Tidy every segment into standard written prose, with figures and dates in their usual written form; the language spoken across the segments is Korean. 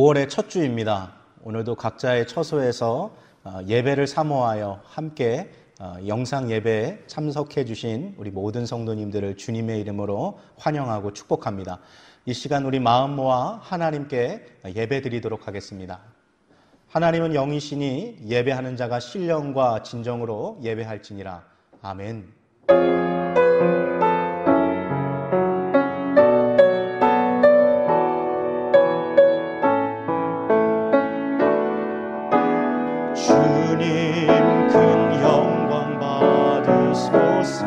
5월의 첫 주입니다. 오늘도 각자의 처소에서 예배를 사모하여 함께 영상 예배에 참석해 주신 우리 모든 성도님들을 주님의 이름으로 환영하고 축복합니다. 이 시간 우리 마음 모아 하나님께 예배 드리도록 하겠습니다. 하나님은 영이시니 예배하는 자가 신령과 진정으로 예배할지니라. 아멘. 주님 큰 영광 받으소서.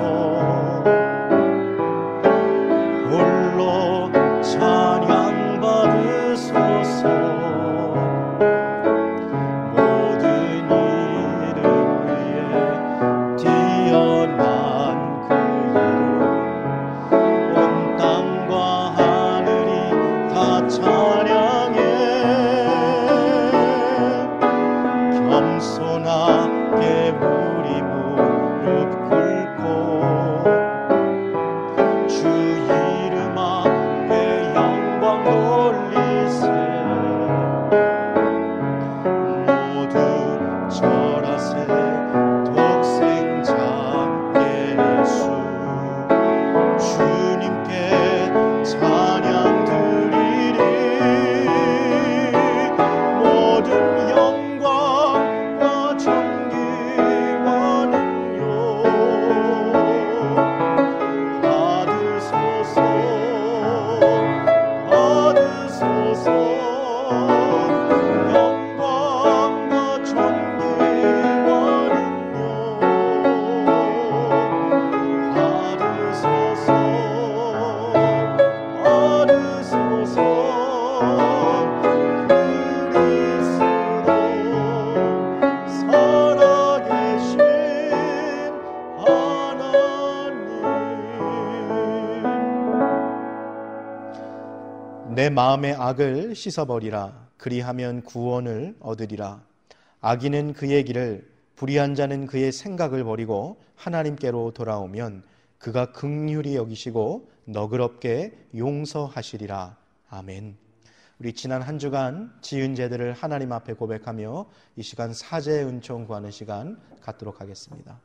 홀로 찬양 받으소서. 모든 이름 위에 뛰어난 그 이름, 온 땅과 하늘이 다 찬양해. 겸손하게 우리 무릎 꿇고 주 이름 앞에 영광 돌리세. 모두 절하세. 독생자 예수 주님께 찬양 드리리. 모든 영광과 존귀와 능력 받으소서. 받으소서. 영광과 존귀와 능력 받으소서. 받으소서. 살아계신 하나님. 내 마음의 악을 씻어버리라. 그리하면 구원을 얻으리라. 악인은 그의 길을, 불의한 자는 그의 생각을 버리고 하나님께로 돌아오면 그가 긍휼히 여기시고 너그럽게 용서하시리라. 아멘. 우리 지난 한 주간 지은 죄들을 하나님 앞에 고백하며 이 시간 사죄의 은총 구하는 시간 갖도록 하겠습니다.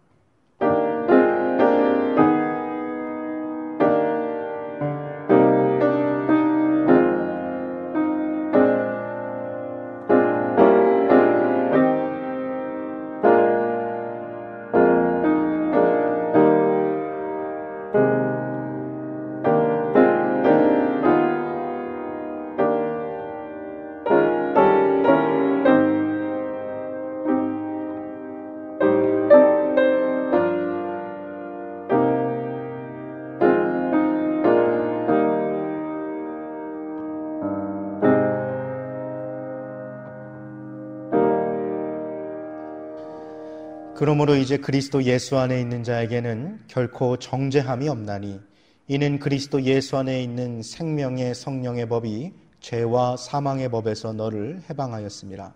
그러므로 이제 그리스도 예수 안에 있는 자에게는 결코 정죄함이 없나니 이는 그리스도 예수 안에 있는 생명의 성령의 법이 죄와 사망의 법에서 너를 해방하였습니다.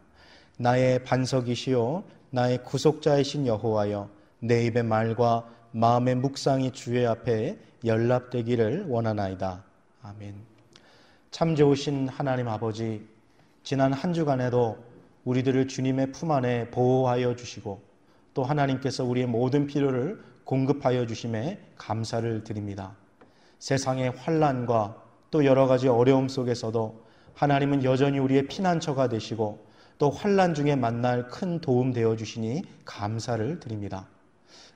나의 반석이시요 나의 구속자이신 여호와여, 내 입의 말과 마음의 묵상이 주의 앞에 연락되기를 원하나이다. 아멘. 참 좋으신 하나님 아버지, 지난 한 주간에도 우리들을 주님의 품 안에 보호하여 주시고 또 하나님께서 우리의 모든 필요를 공급하여 주심에 감사를 드립니다. 세상의 환난과 또 여러 가지 어려움 속에서도 하나님은 여전히 우리의 피난처가 되시고 또 환난 중에 만날 큰 도움 되어 주시니 감사를 드립니다.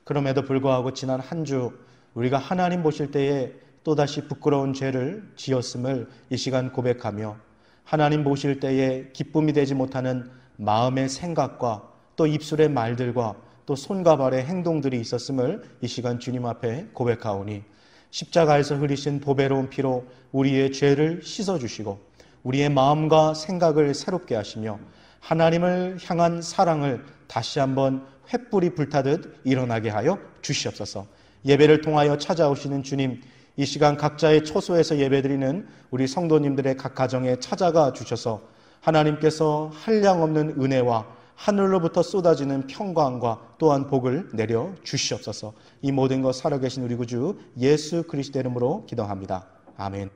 그럼에도 불구하고 지난 한 주 우리가 하나님 보실 때에 또다시 부끄러운 죄를 지었음을 이 시간 고백하며 하나님 보실 때에 기쁨이 되지 못하는 마음의 생각과 또 입술의 말들과 또 손과 발의 행동들이 있었음을 이 시간 주님 앞에 고백하오니 십자가에서 흘리신 보배로운 피로 우리의 죄를 씻어주시고 우리의 마음과 생각을 새롭게 하시며 하나님을 향한 사랑을 다시 한번 횃불이 불타듯 일어나게 하여 주시옵소서. 예배를 통하여 찾아오시는 주님, 이 시간 각자의 처소에서 예배드리는 우리 성도님들의 각 가정에 찾아가 주셔서 하나님께서 한량없는 은혜와 하늘로부터 쏟아지는 평강과 또한 복을 내려 주시옵소서. 이 모든 것 살아계신 우리 구주 예수 그리스도 이름으로 기도합니다. 아멘.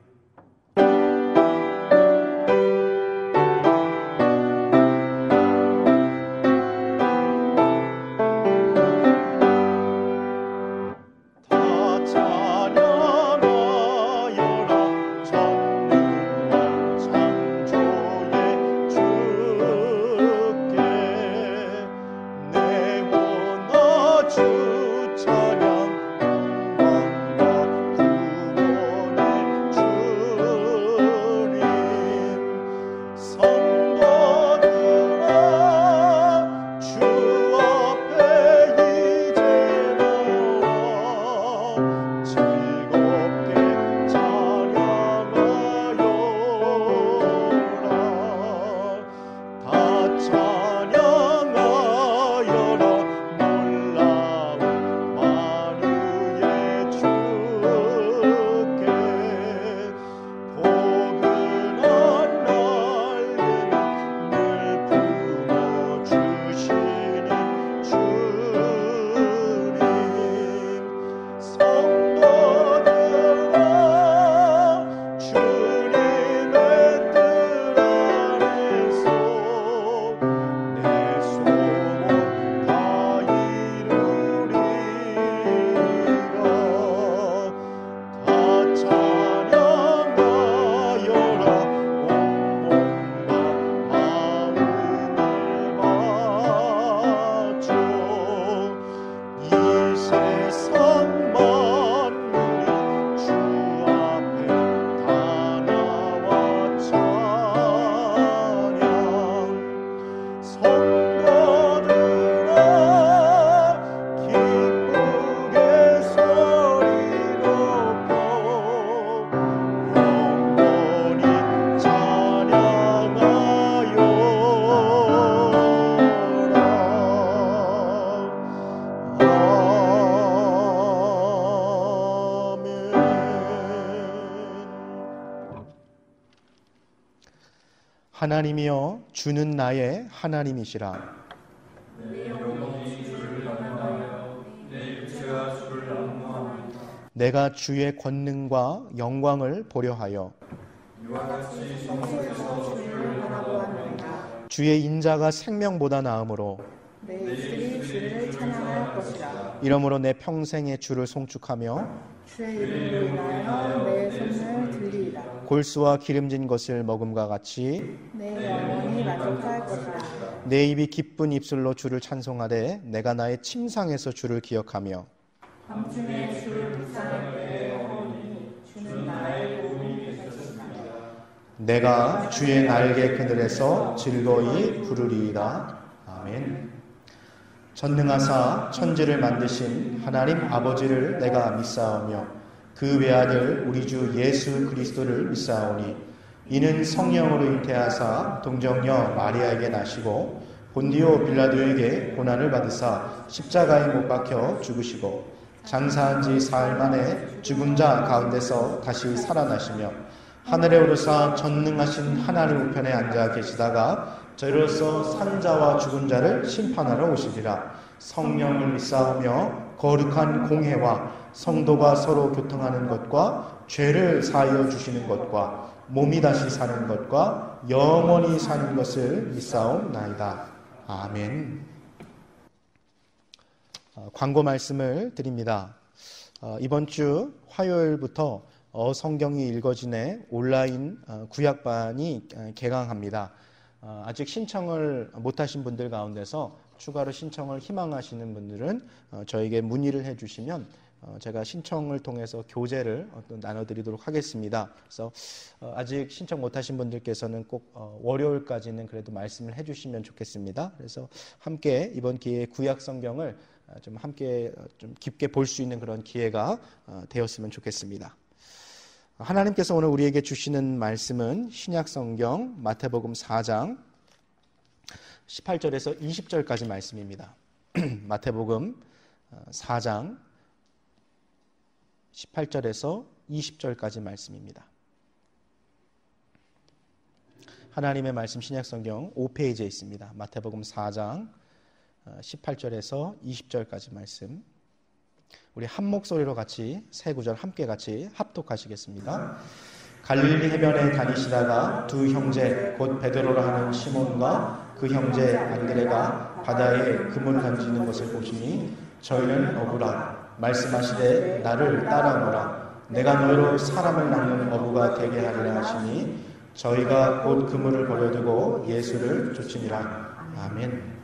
하나님이여 주는 나의 하나님이시라. 내가 주의 권능과 영광을 보려 하여 주의 인자가 생명보다 나음으로 내 입술이 주를 찬양할 것이라. 이러므로 내 평생에 주를 송축하며 주의 이름으로 인하여 내 손을 들리리라. 골수와 기름진 것을 먹음과 같이 내 영혼이 만족할 것이라. 내 입이 기쁜 입술로 주를 찬송하되 내가 나의 침상에서 주를 기억하며 밤중에 주를 묵상할 때 영혼이 주는 나의 도움이 되셨으나 내가 주의 날개 그늘에서 즐거이 부르리이다. 아멘. 전능하사 천지를 만드신 하나님 아버지를 내가 믿사오며 그 외아들 우리 주 예수 그리스도를 믿사오니 이는 성령으로 잉태하사 동정녀 마리아에게 나시고 본디오 빌라도에게 고난을 받으사 십자가에 못 박혀 죽으시고 장사한 지 사흘 만에 죽은 자 가운데서 다시 살아나시며 하늘에 오르사 전능하신 하나님 우편에 앉아 계시다가 저희로서 산 자와 죽은 자를 심판하러 오시리라. 성령을 믿사오며 거룩한 공회와 성도가 서로 교통하는 것과 죄를 사하여 주시는 것과 몸이 다시 사는 것과 영원히 사는 것을 믿사옵나이다. 아멘. 광고 말씀을 드립니다. 이번 주 화요일부터 성경이 읽어진의 온라인 구약반이 개강합니다. 아직 신청을 못하신 분들 가운데서 추가로 신청을 희망하시는 분들은 저에게 문의를 해주시면 제가 신청을 통해서 교재를 나눠드리도록 하겠습니다. 그래서 아직 신청 못하신 분들께서는 꼭 월요일까지는 그래도 말씀을 해주시면 좋겠습니다. 그래서 함께 이번 기회에 구약 성경을 좀 함께 좀 깊게 볼 수 있는 그런 기회가 되었으면 좋겠습니다. 하나님께서 오늘 우리에게 주시는 말씀은 신약 성경 마태복음 4장 18절에서 20절까지 말씀입니다. 마태복음 4장 18절에서 20절까지 말씀입니다. 하나님의 말씀 신약 성경 5페이지에 있습니다. 마태복음 4장 18절에서 20절까지 말씀. 우리 한 목소리로 같이 세 구절 함께 같이 합독하시겠습니다. 갈릴리 해변에 다니시다가 두 형제 곧 베드로라 하는 시몬과 그 형제 안드레가 바다에 그물 던지는 것을 보시니 저희는 어부라 말씀하시되 나를 따라오라 내가 너희로 사람을 낚는 어부가 되게 하리라 하시니 저희가 곧 그물을 버려두고 예수를 쫓으니라. 아멘.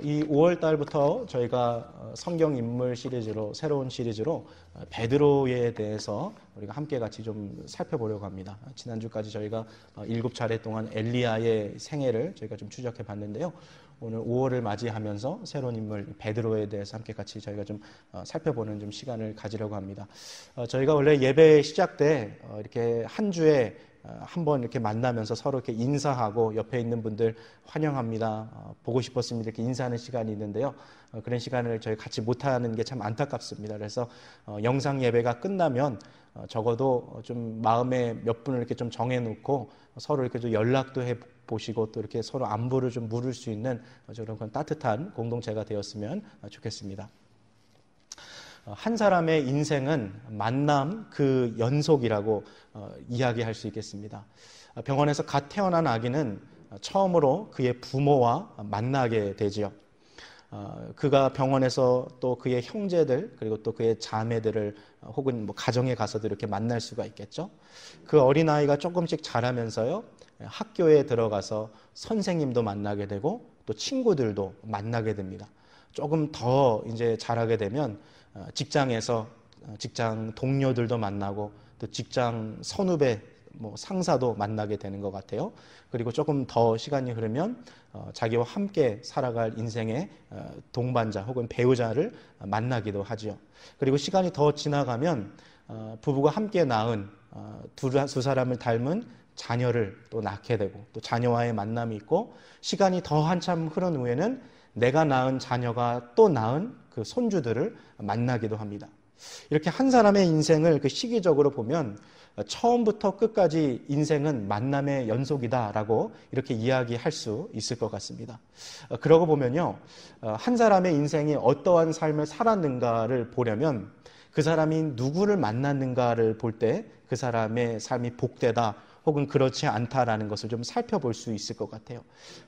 이 5월 달부터 저희가 성경 인물 시리즈로 새로운 시리즈로 베드로에 대해서 우리가 함께 같이 좀 살펴보려고 합니다. 지난주까지 저희가 7차례 동안 엘리야의 생애를 저희가 좀 추적해 봤는데요. 오늘 5월을 맞이하면서 새로운 인물 베드로에 대해서 함께 같이 저희가 좀 살펴보는 좀 시간을 가지려고 합니다. 저희가 원래 예배 시작 때 이렇게 한 주에 한번 이렇게 만나면서 서로 이렇게 인사하고 옆에 있는 분들 환영합니다. 보고 싶었습니다. 이렇게 인사하는 시간이 있는데요. 그런 시간을 저희 같이 못하는 게 참 안타깝습니다. 그래서 영상 예배가 끝나면 적어도 좀 마음에 몇 분을 이렇게 좀 정해놓고 서로 이렇게 좀 연락도 해 보시고 또 이렇게 서로 안부를 좀 물을 수 있는 그런 따뜻한 공동체가 되었으면 좋겠습니다. 한 사람의 인생은 만남 그 연속이라고 이야기할 수 있겠습니다. 병원에서 갓 태어난 아기는 처음으로 그의 부모와 만나게 되지요. 그가 병원에서 또 그의 형제들 그리고 또 그의 자매들을 혹은 뭐 가정에 가서도 이렇게 만날 수가 있겠죠. 그 어린아이가 조금씩 자라면서요. 학교에 들어가서 선생님도 만나게 되고 또 친구들도 만나게 됩니다. 조금 더 이제 자라게 되면 직장에서 직장 동료들도 만나고 또 직장 선후배 뭐 상사도 만나게 되는 것 같아요. 그리고 조금 더 시간이 흐르면 자기와 함께 살아갈 인생의 동반자 혹은 배우자를 만나기도 하지요. 그리고 시간이 더 지나가면 부부가 함께 낳은 두 사람을 닮은 자녀를 또 낳게 되고 또 자녀와의 만남이 있고 시간이 더 한참 흐른 후에는 내가 낳은 자녀가 또 낳은 그 손주들을 만나기도 합니다. 이렇게 한 사람의 인생을 그 시기적으로 보면 처음부터 끝까지 인생은 만남의 연속이다라고 이렇게 이야기할 수 있을 것 같습니다. 그러고 보면요, 한 사람의 인생이 어떠한 삶을 살았는가를 보려면 그 사람이 누구를 만났는가를 볼 때 그 사람의 삶이 복되다 혹은 그렇지 않다라는 것을 좀 살펴볼 수 있을 것 같아요.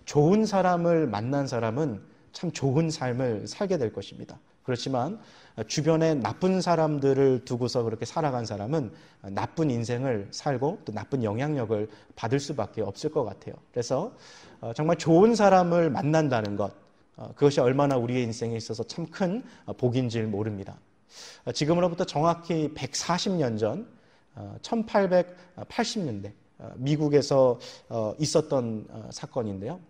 좋은 사람을 만난 사람은 참 좋은 삶을 살게 될 것입니다. 그렇지만 주변에 나쁜 사람들을 두고서 그렇게 살아간 사람은 나쁜 인생을 살고 또 나쁜 영향력을 받을 수밖에 없을 것 같아요. 그래서 정말 좋은 사람을 만난다는 것, 그것이 얼마나 우리의 인생에 있어서 참 큰 복인 줄 모릅니다. 지금으로부터 정확히 140년 전 1880년대 미국에서 있었던 사건인데요.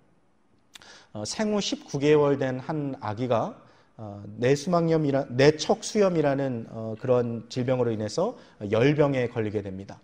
생후 19개월 된 한 아기가 내척수염이라는 그런 질병으로 인해서 열병에 걸리게 됩니다.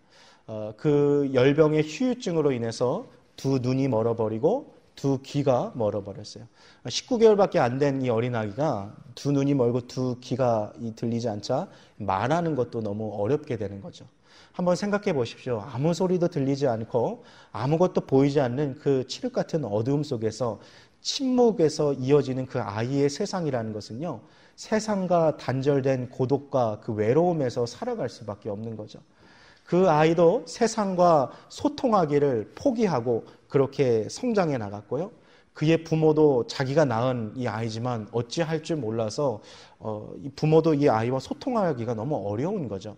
그 열병의 후유증으로 인해서 두 눈이 멀어버리고 두 귀가 멀어버렸어요. 19개월밖에 안 된 이 어린아이가 두 눈이 멀고 두 귀가 들리지 않자 말하는 것도 너무 어렵게 되는 거죠. 한번 생각해 보십시오. 아무 소리도 들리지 않고 아무것도 보이지 않는 그 칠흑 같은 어두움 속에서 침묵에서 이어지는 그 아이의 세상이라는 것은요, 세상과 단절된 고독과 그 외로움에서 살아갈 수밖에 없는 거죠. 그 아이도 세상과 소통하기를 포기하고 그렇게 성장해 나갔고요. 그의 부모도 자기가 낳은 이 아이지만 어찌할 줄 몰라서 이 부모도 이 아이와 소통하기가 너무 어려운 거죠.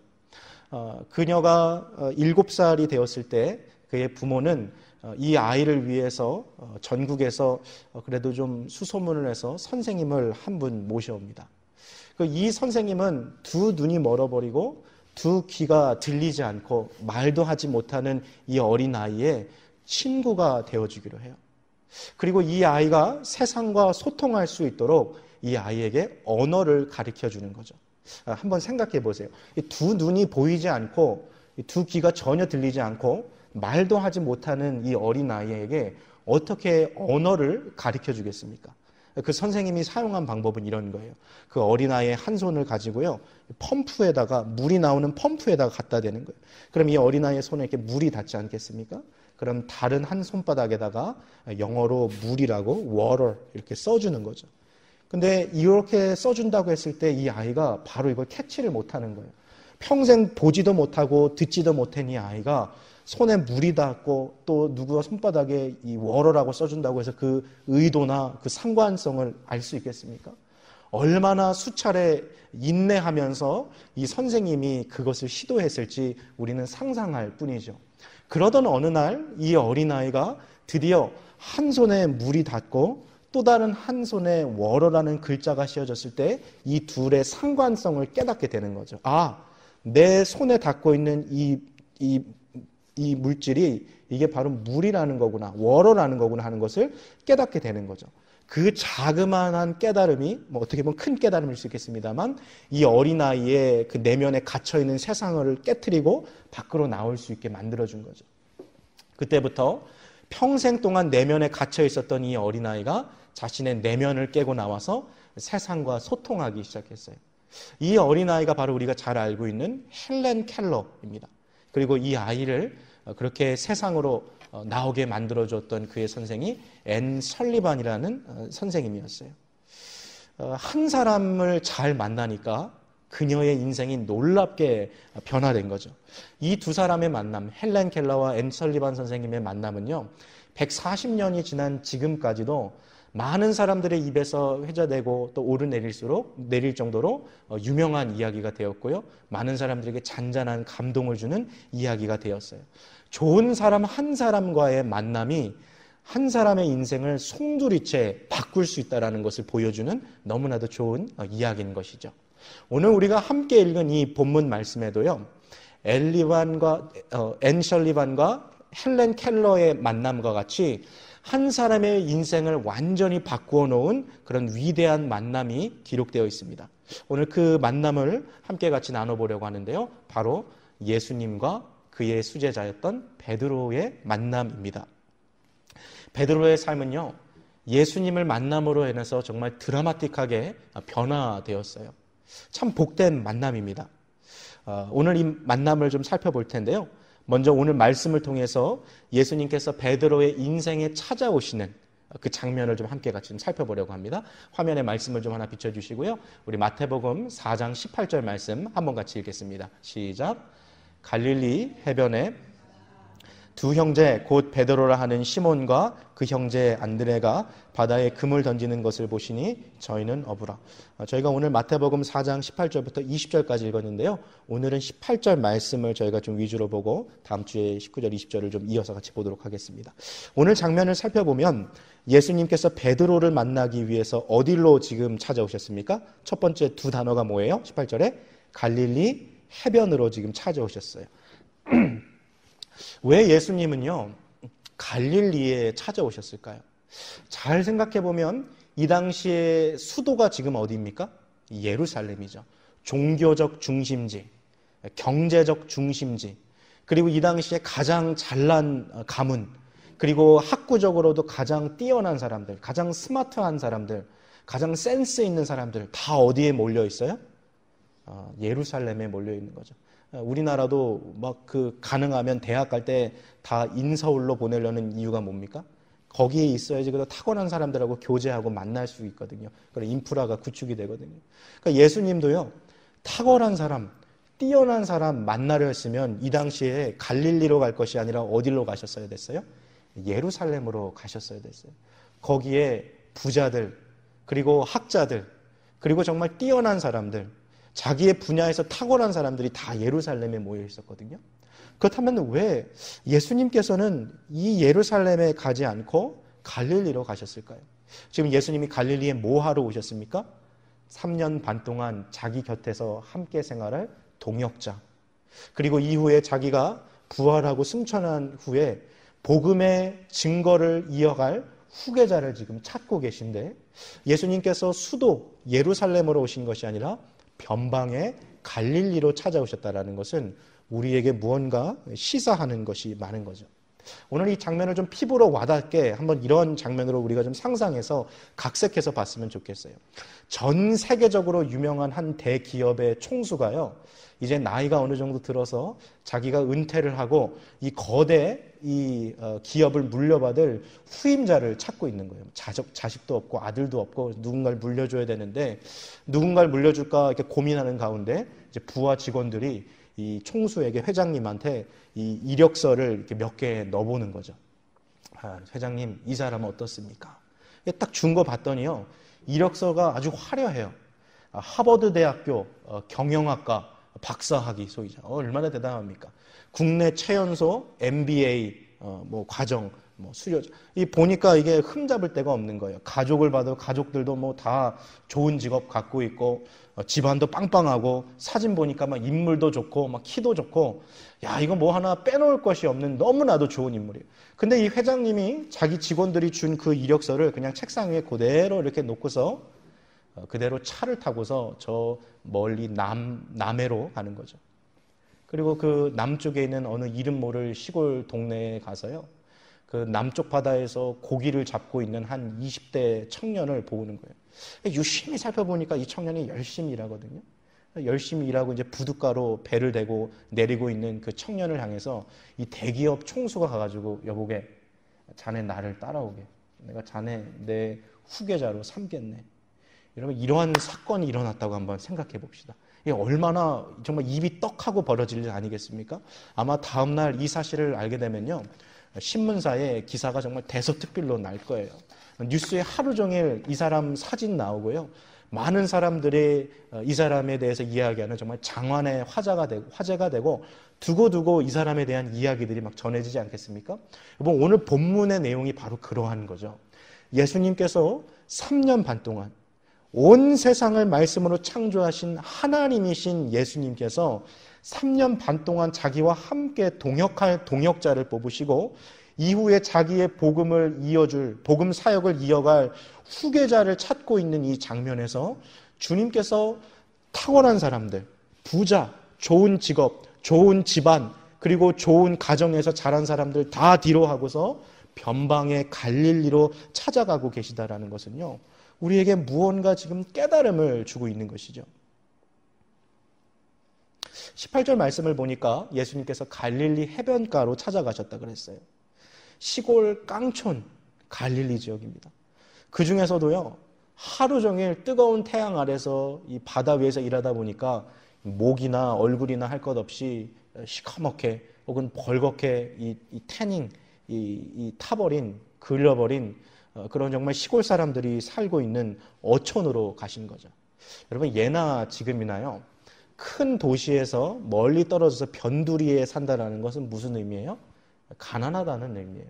그녀가 7살이 되었을 때 그의 부모는 이 아이를 위해서 전국에서 그래도 좀 수소문을 해서 선생님을 한 분 모셔옵니다. 이 선생님은 두 눈이 멀어버리고 두 귀가 들리지 않고 말도 하지 못하는 이 어린아이의 친구가 되어주기로 해요. 그리고 이 아이가 세상과 소통할 수 있도록 이 아이에게 언어를 가르쳐주는 거죠. 한번 생각해 보세요. 두 눈이 보이지 않고 두 귀가 전혀 들리지 않고 말도 하지 못하는 이 어린아이에게 어떻게 언어를 가르쳐 주겠습니까? 그 선생님이 사용한 방법은 이런 거예요. 그 어린아이의 한 손을 가지고요, 펌프에다가, 물이 나오는 펌프에다가 갖다 대는 거예요. 그럼 이 어린아이의 손에 이렇게 물이 닿지 않겠습니까? 그럼 다른 한 손바닥에다가 영어로 물이라고 water 이렇게 써주는 거죠. 근데 이렇게 써준다고 했을 때 이 아이가 바로 이걸 캐치를 못하는 거예요. 평생 보지도 못하고 듣지도 못한 이 아이가 손에 물이 닿고 또 누구가 손바닥에 이 워러라고 써준다고 해서 그 의도나 그 상관성을 알 수 있겠습니까? 얼마나 수차례 인내하면서 이 선생님이 그것을 시도했을지 우리는 상상할 뿐이죠. 그러던 어느 날 이 어린아이가 드디어 한 손에 물이 닿고 또 다른 한 손에 워러라는 글자가 씌워졌을 때 이 둘의 상관성을 깨닫게 되는 거죠. 아, 내 손에 닿고 있는 이 물질이 이게 바로 물이라는 거구나, 워러라는 거구나 하는 것을 깨닫게 되는 거죠. 그 자그마한 깨달음이 어떻게 보면 큰 깨달음일 수 있겠습니다만 이 어린아이의 그 내면에 갇혀있는 세상을 깨트리고 밖으로 나올 수 있게 만들어준 거죠. 그때부터 평생 동안 내면에 갇혀 있었던 이 어린아이가 자신의 내면을 깨고 나와서 세상과 소통하기 시작했어요. 이 어린아이가 바로 우리가 잘 알고 있는 헬렌 켈러입니다. 그리고 이 아이를 그렇게 세상으로 나오게 만들어줬던 그의 선생이 앤 설리반이라는 선생님이었어요. 한 사람을 잘 만나니까 그녀의 인생이 놀랍게 변화된 거죠. 이 두 사람의 만남, 헬렌 켈러와 앤 설리반 선생님의 만남은요, 140년이 지난 지금까지도 많은 사람들의 입에서 회자되고 또 오르내릴 정도로 유명한 이야기가 되었고요. 많은 사람들에게 잔잔한 감동을 주는 이야기가 되었어요. 좋은 사람 한 사람과의 만남이 한 사람의 인생을 송두리째 바꿀 수 있다는 것을 보여주는 너무나도 좋은 이야기인 것이죠. 오늘 우리가 함께 읽은 이 본문 말씀에도요, 앤 설리반과 헬렌 켈러의 만남과 같이 한 사람의 인생을 완전히 바꾸어 놓은 그런 위대한 만남이 기록되어 있습니다. 오늘 그 만남을 함께 같이 나눠보려고 하는데요. 바로 예수님과 그의 수제자였던 베드로의 만남입니다. 베드로의 삶은요, 예수님을 만남으로 인해서 정말 드라마틱하게 변화되었어요. 참 복된 만남입니다. 오늘 이 만남을 좀 살펴볼 텐데요. 먼저 오늘 말씀을 통해서 예수님께서 베드로의 인생에 찾아오시는 그 장면을 좀 함께 같이 좀 살펴보려고 합니다. 화면에 말씀을 좀 하나 비춰주시고요. 우리 마태복음 4장 18절 말씀 한번 같이 읽겠습니다. 시작. 갈릴리 해변에 두 형제 곧 베드로라 하는 시몬과 그 형제 안드레가 바다에 금을 던지는 것을 보시니 저희는 어부라. 저희가 오늘 마태복음 4장 18절부터 20절까지 읽었는데요. 오늘은 18절 말씀을 저희가 좀 위주로 보고 다음 주에 19절, 20절을 좀 이어서 같이 보도록 하겠습니다. 오늘 장면을 살펴보면 예수님께서 베드로를 만나기 위해서 어디로 지금 찾아오셨습니까? 첫 번째 두 단어가 뭐예요? 18절에 갈릴리 해변으로 지금 찾아오셨어요. 왜 예수님은요 갈릴리에 찾아오셨을까요? 잘 생각해 보면 이 당시에 수도가 지금 어디입니까? 예루살렘이죠. 종교적 중심지, 경제적 중심지, 그리고 이 당시에 가장 잘난 가문, 그리고 학구적으로도 가장 뛰어난 사람들, 가장 스마트한 사람들, 가장 센스 있는 사람들 다 어디에 몰려 있어요? 예루살렘에 몰려 있는 거죠. 우리나라도 막 가능하면 대학 갈 때 다 인서울로 보내려는 이유가 뭡니까? 거기에 있어야지 그래도 타고난 사람들하고 교제하고 만날 수 있거든요. 그래서 인프라가 구축이 되거든요. 그러니까 예수님도요, 탁월한 사람, 뛰어난 사람 만나려 했으면 이 당시에 갈릴리로 갈 것이 아니라 어디로 가셨어야 됐어요? 예루살렘으로 가셨어야 됐어요. 거기에 부자들, 그리고 학자들, 그리고 정말 뛰어난 사람들, 자기의 분야에서 탁월한 사람들이 다 예루살렘에 모여 있었거든요. 그렇다면 왜 예수님께서는 이 예루살렘에 가지 않고 갈릴리로 가셨을까요? 지금 예수님이 갈릴리에 뭐 하러 오셨습니까? 3년 반 동안 자기 곁에서 함께 생활할 동역자, 그리고 이후에 자기가 부활하고 승천한 후에 복음의 증거를 이어갈 후계자를 지금 찾고 계신데, 예수님께서 수도 예루살렘으로 오신 것이 아니라 변방의 갈릴리로 찾아오셨다는 것은 우리에게 무언가 시사하는 것이 많은 거죠. 오늘 이 장면을 좀 피부로 와닿게 한번 이런 장면으로 우리가 좀 상상해서 각색해서 봤으면 좋겠어요. 전 세계적으로 유명한 한 대기업의 총수가요, 이제 나이가 어느 정도 들어서 자기가 은퇴를 하고 이 거대 기업을 물려받을 후임자를 찾고 있는 거예요. 자식도 없고 아들도 없고 누군가를 물려줘야 되는데 누군가를 물려줄까 이렇게 고민하는 가운데 이제 부하 직원들이 이 총수에게, 회장님한테 이 이력서를 이렇게 몇 개 넣어보는 거죠. 회장님, 이 사람은 어떻습니까? 딱 준 거 봤더니요, 이력서가 아주 화려해요. 하버드 대학교 경영학과 박사학위 소유자. 얼마나 대단합니까? 국내 최연소 MBA 과정 수료자. 보니까 이게 흠잡을 데가 없는 거예요. 가족을 봐도 가족들도 다 좋은 직업 갖고 있고, 집안도 빵빵하고, 사진 보니까 막 인물도 좋고, 막 키도 좋고, 야, 이거 뭐 하나 빼놓을 것이 없는 너무나도 좋은 인물이에요. 근데 이 회장님이 자기 직원들이 준 그 이력서를 그냥 책상 위에 그대로 이렇게 놓고서 그대로 차를 타고서 저 멀리 남해로 가는 거죠. 그리고 그 남쪽에 있는 어느 이름 모를 시골 동네에 가서요, 그 남쪽 바다에서 고기를 잡고 있는 한 20대 청년을 보는 거예요. 유심히 살펴보니까 이 청년이 열심히 일하거든요. 열심히 일하고 이제 부둣가로 배를 대고 내리고 있는 그 청년을 향해서 이 대기업 총수가 가가지고, 여보게, 자네 나를 따라오게. 내가 자네 내 후계자로 삼겠네. 여러분, 이러한 사건이 일어났다고 한번 생각해 봅시다. 이게 얼마나 정말 입이 떡하고 벌어질 일 아니겠습니까? 아마 다음날 이 사실을 알게 되면요, 신문사에 기사가 정말 대서특필로 날 거예요. 뉴스에 하루 종일 이 사람 사진 나오고요, 많은 사람들이 이 사람에 대해서 이야기하는 정말 장안의 화제가 되고 두고두고 이 사람에 대한 이야기들이 막 전해지지 않겠습니까? 여러분, 오늘 본문의 내용이 바로 그러한 거죠. 예수님께서 3년 반 동안 온 세상을 말씀으로 창조하신 하나님이신 예수님께서 3년 반 동안 자기와 함께 동역할 동역자를 뽑으시고, 이후에 자기의 복음을 이어줄, 복음 사역을 이어갈 후계자를 찾고 있는 이 장면에서 주님께서 탁월한 사람들, 부자, 좋은 직업, 좋은 집안, 그리고 좋은 가정에서 자란 사람들 다 뒤로 하고서 변방의 갈릴리로 찾아가고 계시다라는 것은요, 우리에게 무언가 지금 깨달음을 주고 있는 것이죠. 18절 말씀을 보니까 예수님께서 갈릴리 해변가로 찾아가셨다 그랬어요. 시골 깡촌 갈릴리 지역입니다. 그 중에서도요, 하루 종일 뜨거운 태양 아래서 이 바다 위에서 일하다 보니까 목이나 얼굴이나 할 것 없이 시커멓게 혹은 벌겋게 이 태닝, 이 타버린, 그려버린 그런 정말 시골 사람들이 살고 있는 어촌으로 가신 거죠. 여러분, 예나 지금이나요, 큰 도시에서 멀리 떨어져서 변두리에 산다라는 것은 무슨 의미예요? 가난하다는 의미예요.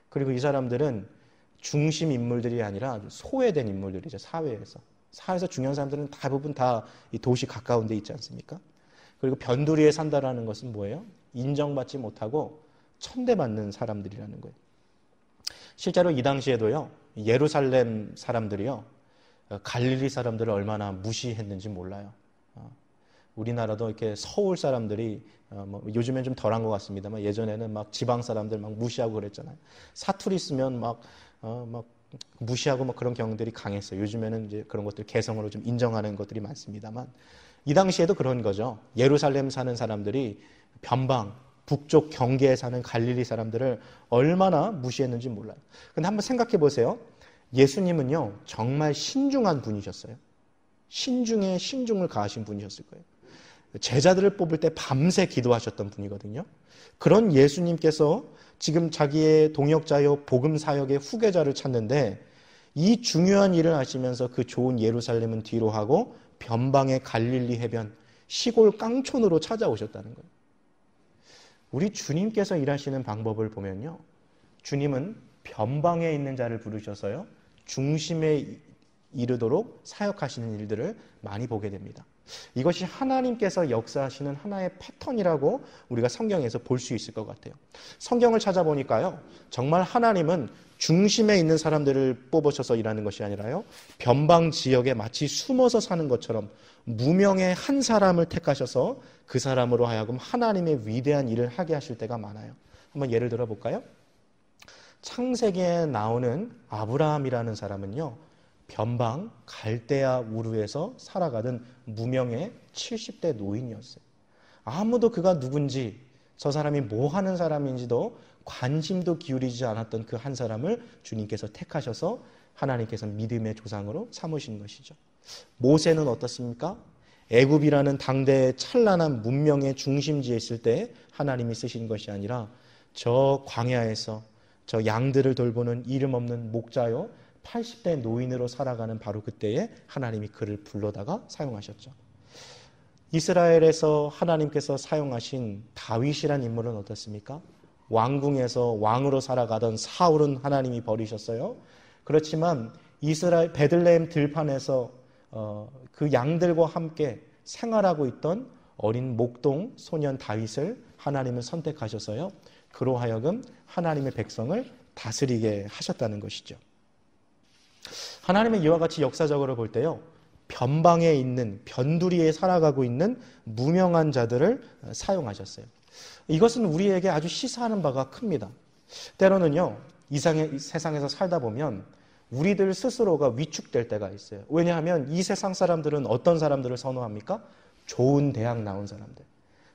그리고 이 사람들은 중심 인물들이 아니라 소외된 인물들이죠. 사회에서 중요한 사람들은 대부분 다 이 도시 가까운 데 있지 않습니까? 그리고 변두리에 산다라는 것은 뭐예요? 인정받지 못하고 천대받는 사람들이라는 거예요. 실제로 이 당시에도요, 예루살렘 사람들이요, 갈릴리 사람들을 얼마나 무시했는지 몰라요. 우리나라도 이렇게 서울 사람들이 요즘엔 좀 덜한 것 같습니다만 예전에는 막 지방 사람들 막 무시하고 그랬잖아요. 사투리 쓰면 막 무시하고 막 그런 경우들이 강했어요. 요즘에는 이제 그런 것들 개성으로 좀 인정하는 것들이 많습니다만 이 당시에도 그런 거죠. 예루살렘 사는 사람들이 변방, 북쪽 경계에 사는 갈릴리 사람들을 얼마나 무시했는지 몰라요. 근데 한번 생각해 보세요. 예수님은요, 정말 신중한 분이셨어요. 신중에 신중을 가하신 분이셨을 거예요. 제자들을 뽑을 때 밤새 기도하셨던 분이거든요. 그런 예수님께서 지금 자기의 동역자요 복음 사역의 후계자를 찾는데 이 중요한 일을 하시면서 그 좋은 예루살렘은 뒤로 하고 변방의 갈릴리 해변, 시골 깡촌으로 찾아오셨다는 거예요. 우리 주님께서 일하시는 방법을 보면요, 주님은 변방에 있는 자를 부르셔서요, 중심에 이르도록 사역하시는 일들을 많이 보게 됩니다. 이것이 하나님께서 역사하시는 하나의 패턴이라고 우리가 성경에서 볼 수 있을 것 같아요. 성경을 찾아보니까요, 정말 하나님은 중심에 있는 사람들을 뽑으셔서 일하는 것이 아니라요, 변방 지역에 마치 숨어서 사는 것처럼 무명의 한 사람을 택하셔서 그 사람으로 하여금 하나님의 위대한 일을 하게 하실 때가 많아요. 한번 예를 들어 볼까요? 창세기에 나오는 아브라함이라는 사람은요, 변방 갈대아 우르에서 살아가던 무명의 70대 노인이었어요. 아무도 그가 누군지, 저 사람이 뭐 하는 사람인지도 관심도 기울이지 않았던 그 한 사람을 주님께서 택하셔서 하나님께서 믿음의 조상으로 삼으신 것이죠. 모세는 어떻습니까? 애굽이라는 당대의 찬란한 문명의 중심지에 있을 때 하나님이 쓰신 것이 아니라 저 광야에서 저 양들을 돌보는 이름 없는 목자요 80대 노인으로 살아가는 바로 그때에 하나님이 그를 불러다가 사용하셨죠. 이스라엘에서 하나님께서 사용하신 다윗이란 인물은 어떻습니까? 왕궁에서 왕으로 살아가던 사울은 하나님이 버리셨어요. 그렇지만 이스라엘 베들레헴 들판에서 그 양들과 함께 생활하고 있던 어린 목동 소년 다윗을 하나님은 선택하셔서요, 그로 하여금 하나님의 백성을 다스리게 하셨다는 것이죠. 하나님은 이와 같이 역사적으로 볼 때요, 변방에 있는, 변두리에 살아가고 있는 무명한 자들을 사용하셨어요. 이것은 우리에게 아주 시사하는 바가 큽니다. 때로는요, 이 세상에서 살다 보면 우리들 스스로가 위축될 때가 있어요. 왜냐하면 이 세상 사람들은 어떤 사람들을 선호합니까? 좋은 대학 나온 사람들,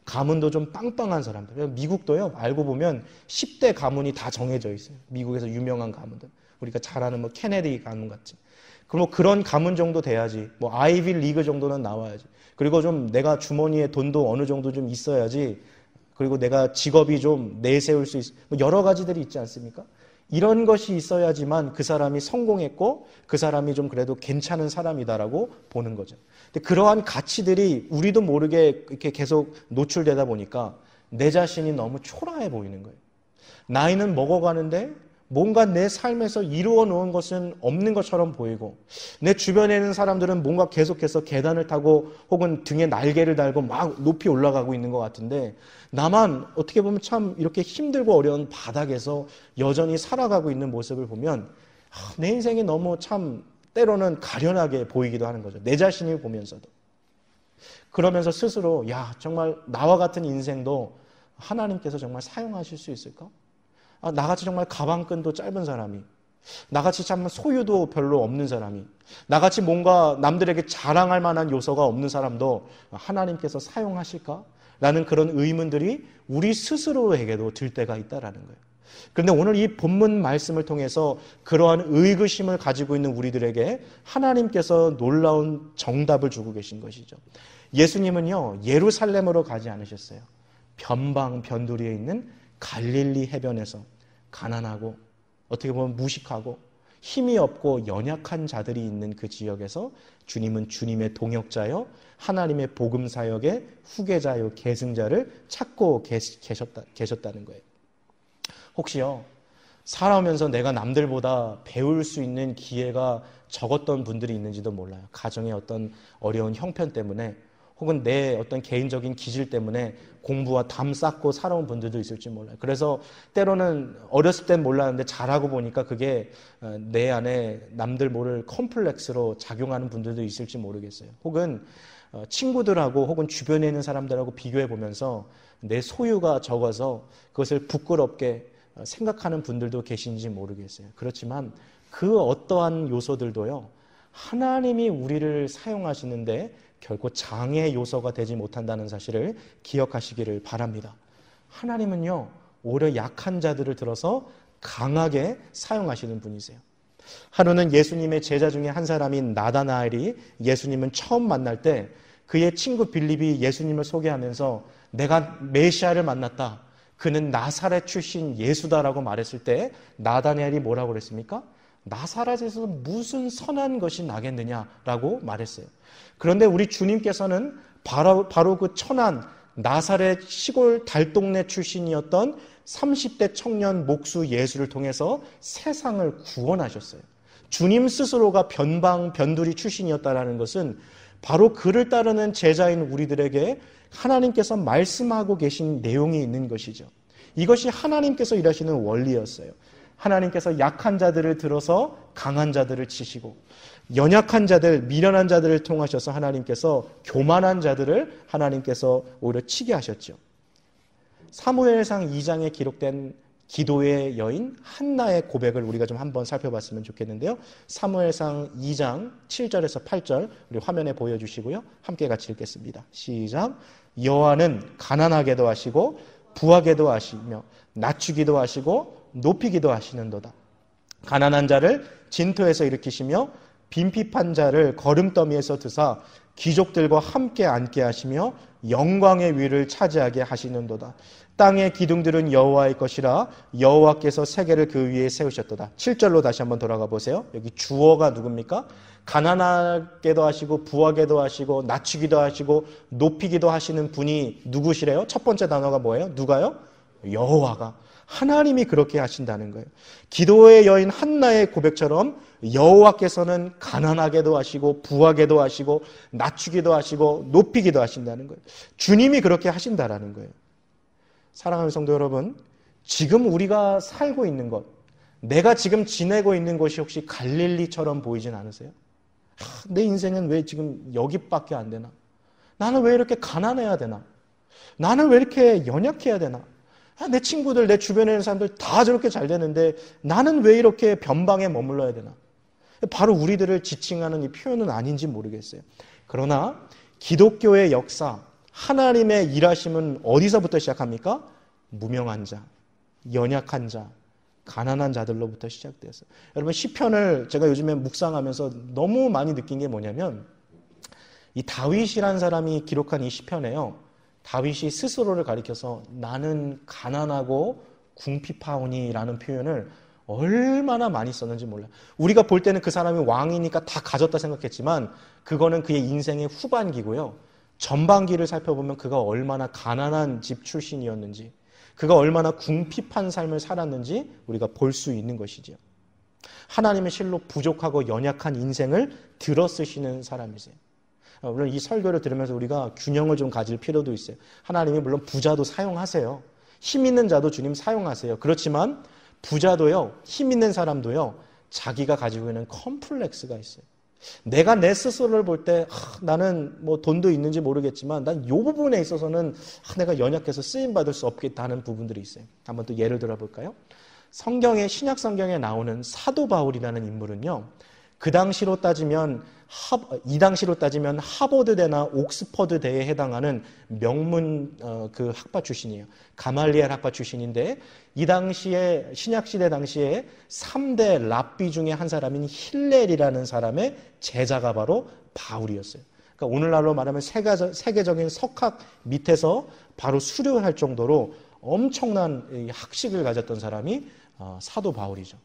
가문도 좀 빵빵한 사람들. 미국도요, 알고 보면 10대 가문이 다 정해져 있어요. 미국에서 유명한 가문들, 우리가 잘 아는 뭐 케네디 가문 같이. 그럼 그런 가문 정도 돼야지, 뭐 아이비 리그 정도는 나와야지, 그리고 좀 내가 주머니에 돈도 어느 정도 좀 있어야지, 그리고 내가 직업이 좀 내세울 수 있어, 뭐 여러 가지들이 있지 않습니까? 이런 것이 있어야지만 그 사람이 성공했고 그 사람이 좀 그래도 괜찮은 사람이다라고 보는 거죠. 근데 그러한 가치들이 우리도 모르게 이렇게 계속 노출되다 보니까 내 자신이 너무 초라해 보이는 거예요. 나이는 먹어가는데 뭔가 내 삶에서 이루어 놓은 것은 없는 것처럼 보이고, 내 주변에 있는 사람들은 뭔가 계속해서 계단을 타고 혹은 등에 날개를 달고 막 높이 올라가고 있는 것 같은데 나만 어떻게 보면 참 이렇게 힘들고 어려운 바닥에서 여전히 살아가고 있는 모습을 보면 내 인생이 너무 참 때로는 가련하게 보이기도 하는 거죠. 내 자신을 보면서도. 그러면서 스스로 정말 나와 같은 인생도 하나님께서 정말 사용하실 수 있을까? 나같이 정말 가방끈도 짧은 사람이, 나같이 참 소유도 별로 없는 사람이, 나같이 뭔가 남들에게 자랑할 만한 요소가 없는 사람도 하나님께서 사용하실까? 라는 그런 의문들이 우리 스스로에게도 들 때가 있다라는 거예요. 그런데 오늘 이 본문 말씀을 통해서 그러한 의구심을 가지고 있는 우리들에게 하나님께서 놀라운 정답을 주고 계신 것이죠. 예수님은요, 예루살렘으로 가지 않으셨어요. 변방 변두리에 있는 갈릴리 해변에서 가난하고 어떻게 보면 무식하고 힘이 없고 연약한 자들이 있는 그 지역에서 주님은 주님의 동역자요, 하나님의 복음 사역의 후계자요, 계승자를 찾고 계셨다는 거예요. 혹시요, 살아오면서 내가 남들보다 배울 수 있는 기회가 적었던 분들이 있는지도 몰라요. 가정의 어떤 어려운 형편 때문에 혹은 내 어떤 개인적인 기질 때문에 공부와 담 쌓고 살아온 분들도 있을지 몰라요. 그래서 때로는 어렸을 땐 몰랐는데 잘하고 보니까 그게 내 안에 남들 모를 컴플렉스로 작용하는 분들도 있을지 모르겠어요. 혹은 친구들하고 혹은 주변에 있는 사람들하고 비교해 보면서 내 소유가 적어서 그것을 부끄럽게 생각하는 분들도 계신지 모르겠어요. 그렇지만 그 어떠한 요소들도요, 하나님이 우리를 사용하시는데 결코 장애 요소가 되지 못한다는 사실을 기억하시기를 바랍니다. 하나님은요, 오히려 약한 자들을 들어서 강하게 사용하시는 분이세요. 하루는 예수님의 제자 중에 한 사람인 나다나엘이 예수님은 처음 만날 때 그의 친구 빌립이 예수님을 소개하면서 내가 메시아를 만났다, 그는 나사렛 출신 예수다라고 말했을 때 나다나엘이 뭐라고 그랬습니까? 나사렛에서 무슨 선한 것이 나겠느냐라고 말했어요. 그런데 우리 주님께서는 바로 그 천한 나사렛 시골 달동네 출신이었던 30대 청년 목수 예수를 통해서 세상을 구원하셨어요. 주님 스스로가 변방 변두리 출신이었다라는 것은 바로 그를 따르는 제자인 우리들에게 하나님께서 말씀하고 계신 내용이 있는 것이죠. 이것이 하나님께서 일하시는 원리였어요. 하나님께서 약한 자들을 들어서 강한 자들을 치시고, 연약한 자들, 미련한 자들을 통하셔서 하나님께서 교만한 자들을 하나님께서 오히려 치게 하셨죠. 사무엘상 2장에 기록된 기도의 여인 한나의 고백을 우리가 좀 한번 살펴봤으면 좋겠는데요. 사무엘상 2장 7절에서 8절 우리 화면에 보여주시고요. 함께 같이 읽겠습니다. 시작. 여호와는 가난하게도 하시고 부하게도 하시며 낮추기도 하시고 높이기도 하시는도다. 가난한 자를 진토에서 일으키시며 빈핍한 자를 거름더미에서 드사 귀족들과 함께 앉게 하시며 영광의 위를 차지하게 하시는도다. 땅의 기둥들은 여호와의 것이라 여호와께서 세계를 그 위에 세우셨도다. 7절로 다시 한번 돌아가 보세요. 여기 주어가 누굽니까? 가난하게도 하시고 부하게도 하시고 낮추기도 하시고 높이기도 하시는 분이 누구시래요? 첫 번째 단어가 뭐예요? 누가요? 여호와가. 하나님이 그렇게 하신다는 거예요. 기도의 여인 한나의 고백처럼 여호와께서는 가난하게도 하시고 부하게도 하시고 낮추기도 하시고 높이기도 하신다는 거예요. 주님이 그렇게 하신다라는 거예요. 사랑하는 성도 여러분, 지금 우리가 살고 있는 것, 내가 지금 지내고 있는 것이 혹시 갈릴리처럼 보이진 않으세요? 내 인생은 왜 지금 여기밖에 안 되나? 나는 왜 이렇게 가난해야 되나? 나는 왜 이렇게 연약해야 되나? 내 친구들, 내 주변에 있는 사람들 다 저렇게 잘 되는데 나는 왜 이렇게 변방에 머물러야 되나? 바로 우리들을 지칭하는 이 표현은 아닌지 모르겠어요. 그러나 기독교의 역사, 하나님의 일하심은 어디서부터 시작합니까? 무명한 자, 연약한 자, 가난한 자들로부터 시작되었어요. 여러분, 시편을 제가 요즘에 묵상하면서 너무 많이 느낀 게 뭐냐면 이 다윗이라는 사람이 기록한 이 시편에요, 다윗이 스스로를 가리켜서 나는 가난하고 궁핍하오니라는 표현을 얼마나 많이 썼는지 몰라요. 우리가 볼 때는 그 사람이 왕이니까 다 가졌다 생각했지만 그거는 그의 인생의 후반기고요. 전반기를 살펴보면 그가 얼마나 가난한 집 출신이었는지, 그가 얼마나 궁핍한 삶을 살았는지 우리가 볼 수 있는 것이죠. 하나님의 실로 부족하고 연약한 인생을 들어쓰시는 사람이세요. 물론 이 설교를 들으면서 우리가 균형을 좀 가질 필요도 있어요. 하나님이 물론 부자도 사용하세요. 힘 있는 자도 주님 사용하세요. 그렇지만 부자도요, 힘 있는 사람도요, 자기가 가지고 있는 컴플렉스가 있어요. 내가 내 스스로를 볼 때 나는 뭐 돈도 있는지 모르겠지만 난 이 부분에 있어서는 내가 연약해서 쓰임받을 수 없겠다 하는 부분들이 있어요. 한번 또 예를 들어 볼까요? 성경에, 신약 성경에 나오는 사도 바울이라는 인물은요, 이 당시로 따지면 하버드대나 옥스퍼드대에 해당하는 명문 그 학파 출신이에요. 가말리엘 학파 출신인데 이 당시에 신약시대 당시에 3대 랍비 중에 한 사람인 힐렐이라는 사람의 제자가 바로 바울이었어요. 그러니까 오늘날로 말하면 세계적인 석학 밑에서 바로 수료할 정도로 엄청난 학식을 가졌던 사람이 사도 바울이죠.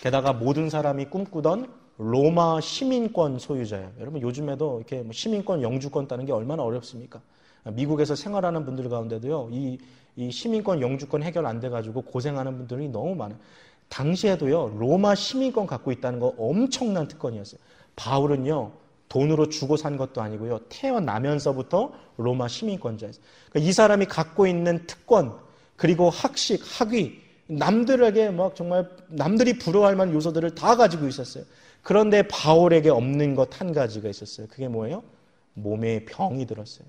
게다가 모든 사람이 꿈꾸던 로마 시민권 소유자예요. 여러분 요즘에도 이렇게 시민권, 영주권 따는 게 얼마나 어렵습니까? 미국에서 생활하는 분들 가운데도요, 이 시민권, 영주권 해결 안 돼가지고 고생하는 분들이 너무 많아요. 당시에도요, 로마 시민권 갖고 있다는 거 엄청난 특권이었어요. 바울은요, 돈으로 주고 산 것도 아니고요, 태어나면서부터 로마 시민권자였어요. 그러니까 이 사람이 갖고 있는 특권, 그리고 학식, 학위, 남들에게 막 정말 남들이 부러워할 만한 요소들을 다 가지고 있었어요. 그런데 바울에게 없는 것 한 가지가 있었어요. 그게 뭐예요? 몸에 병이 들었어요.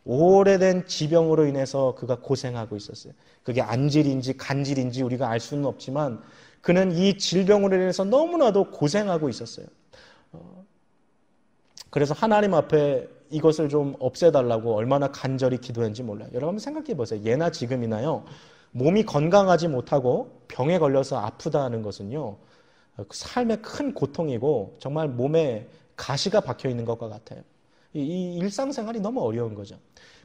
오래된 지병으로 인해서 그가 고생하고 있었어요. 그게 안질인지 간질인지 우리가 알 수는 없지만 그는 이 질병으로 인해서 너무나도 고생하고 있었어요. 그래서 하나님 앞에 이것을 좀 없애달라고 얼마나 간절히 기도했는지 몰라요. 여러분 한번 생각해 보세요. 예나 지금이나요. 몸이 건강하지 못하고 병에 걸려서 아프다 하는 것은요. 삶의 큰 고통이고 정말 몸에 가시가 박혀 있는 것과 같아요. 이 일상생활이 너무 어려운 거죠.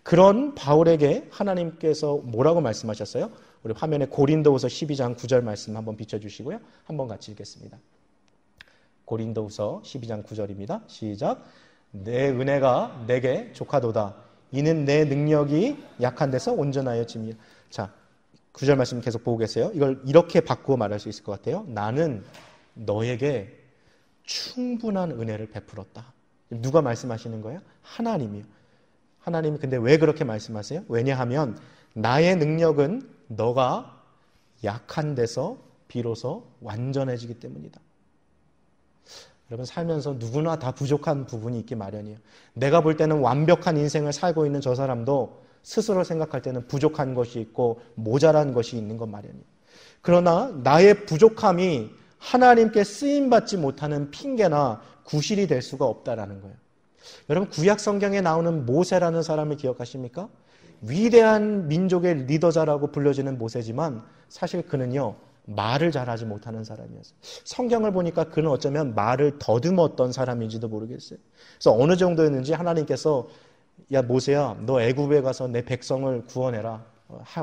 그런 바울에게 하나님께서 뭐라고 말씀하셨어요? 우리 화면에 고린도후서 12장 9절 말씀 한번 비춰주시고요. 한번 같이 읽겠습니다. 고린도후서 12장 9절입니다. 시작. 내 은혜가 내게 족하도다. 이는 내 능력이 약한 데서 온전하여 짐이라. 자, 9절 말씀 계속 보고 계세요. 이걸 이렇게 바꾸어 말할 수 있을 것 같아요. 나는 너에게 충분한 은혜를 베풀었다. 누가 말씀하시는 거예요? 하나님이요. 하나님이 근데 왜 그렇게 말씀하세요? 왜냐하면 나의 능력은 너가 약한 데서 비로소 완전해지기 때문이다. 여러분 살면서 누구나 다 부족한 부분이 있기 마련이에요. 내가 볼 때는 완벽한 인생을 살고 있는 저 사람도 스스로 생각할 때는 부족한 것이 있고 모자란 것이 있는 것 마련이에요. 그러나 나의 부족함이 하나님께 쓰임받지 못하는 핑계나 구실이 될 수가 없다라는 거예요. 여러분 구약 성경에 나오는 모세라는 사람을 기억하십니까? 위대한 민족의 리더자라고 불려지는 모세지만 사실 그는요 말을 잘하지 못하는 사람이었어요. 성경을 보니까 그는 어쩌면 말을 더듬었던 사람인지도 모르겠어요. 그래서 어느 정도였는지 하나님께서 야 모세야 너 애굽에 가서 내 백성을 구원해라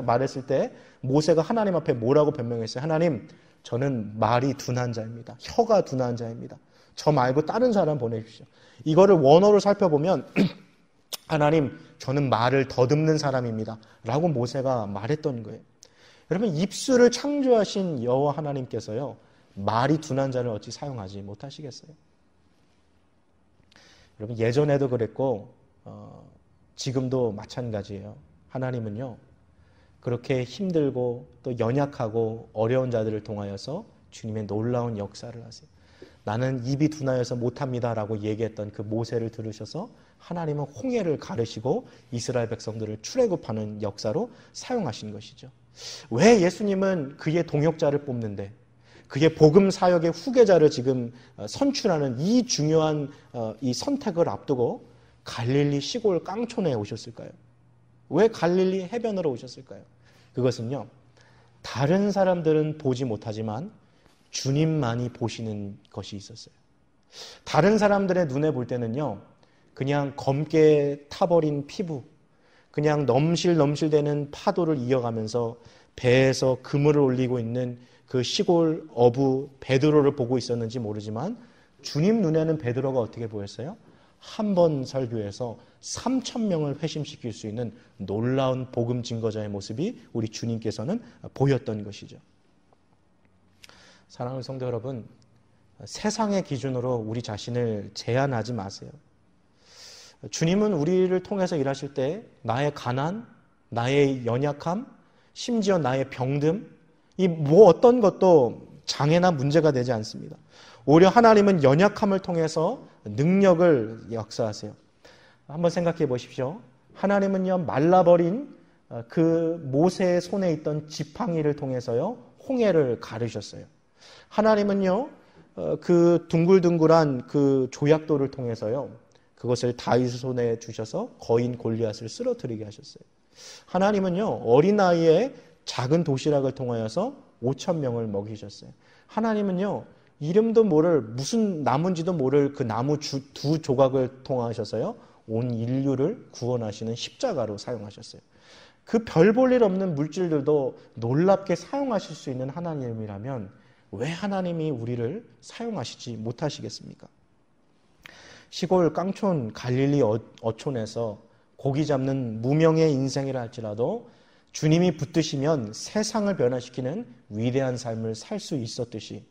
말했을 때 모세가 하나님 앞에 뭐라고 변명했어요? 하나님 저는 말이 둔한 자입니다. 혀가 둔한 자입니다. 저 말고 다른 사람 보내주십시오. 이거를 원어로 살펴보면 하나님 저는 말을 더듬는 사람입니다 라고 모세가 말했던 거예요. 여러분 입술을 창조하신 여호와 하나님께서요 말이 둔한 자를 어찌 사용하지 못하시겠어요? 여러분 예전에도 그랬고 지금도 마찬가지예요. 하나님은요 그렇게 힘들고 또 연약하고 어려운 자들을 통하여서 주님의 놀라운 역사를 하세요. 나는 입이 둔하여서 못합니다 라고 얘기했던 그 모세를 들으셔서 하나님은 홍해를 가르시고 이스라엘 백성들을 출애굽하는 역사로 사용하신 것이죠. 왜 예수님은 그의 동역자를 뽑는데 그의 복음 사역의 후계자를 지금 선출하는 이 중요한 이 선택을 앞두고 갈릴리 시골 깡촌에 오셨을까요? 왜 갈릴리 해변으로 오셨을까요? 그것은요 다른 사람들은 보지 못하지만 주님만이 보시는 것이 있었어요. 다른 사람들의 눈에 볼 때는요 그냥 검게 타버린 피부, 그냥 넘실넘실대는 파도를 이어가면서 배에서 그물을 올리고 있는 그 시골 어부 베드로를 보고 있었는지 모르지만 주님 눈에는 베드로가 어떻게 보였어요? 한 번 설교에서 3,000명을 회심시킬 수 있는 놀라운 복음 증거자의 모습이 우리 주님께서는 보였던 것이죠. 사랑하는 성도 여러분, 세상의 기준으로 우리 자신을 제한하지 마세요. 주님은 우리를 통해서 일하실 때 나의 가난, 나의 연약함, 심지어 나의 병듦, 이 뭐 어떤 것도 장애나 문제가 되지 않습니다. 오히려 하나님은 연약함을 통해서 능력을 역사하세요. 한번 생각해 보십시오. 하나님은요 말라버린 그 모세의 손에 있던 지팡이를 통해서요 홍해를 가르셨어요. 하나님은요 그 둥글둥글한 그 조약돌을 통해서요, 그것을 다윗의 손에 주셔서 거인 골리앗을 쓰러뜨리게 하셨어요. 하나님은요, 어린 나이에 작은 도시락을 통하여서 5,000명을 먹이셨어요. 하나님은요, 이름도 모를, 무슨 나무인지도 모를 그 나무 두 조각을 통하셔서요, 온 인류를 구원하시는 십자가로 사용하셨어요. 그 별 볼 일 없는 물질들도 놀랍게 사용하실 수 있는 하나님이라면 왜 하나님이 우리를 사용하시지 못하시겠습니까? 시골 깡촌 갈릴리 어촌에서 고기 잡는 무명의 인생이라 할지라도 주님이 붙드시면 세상을 변화시키는 위대한 삶을 살 수 있었듯이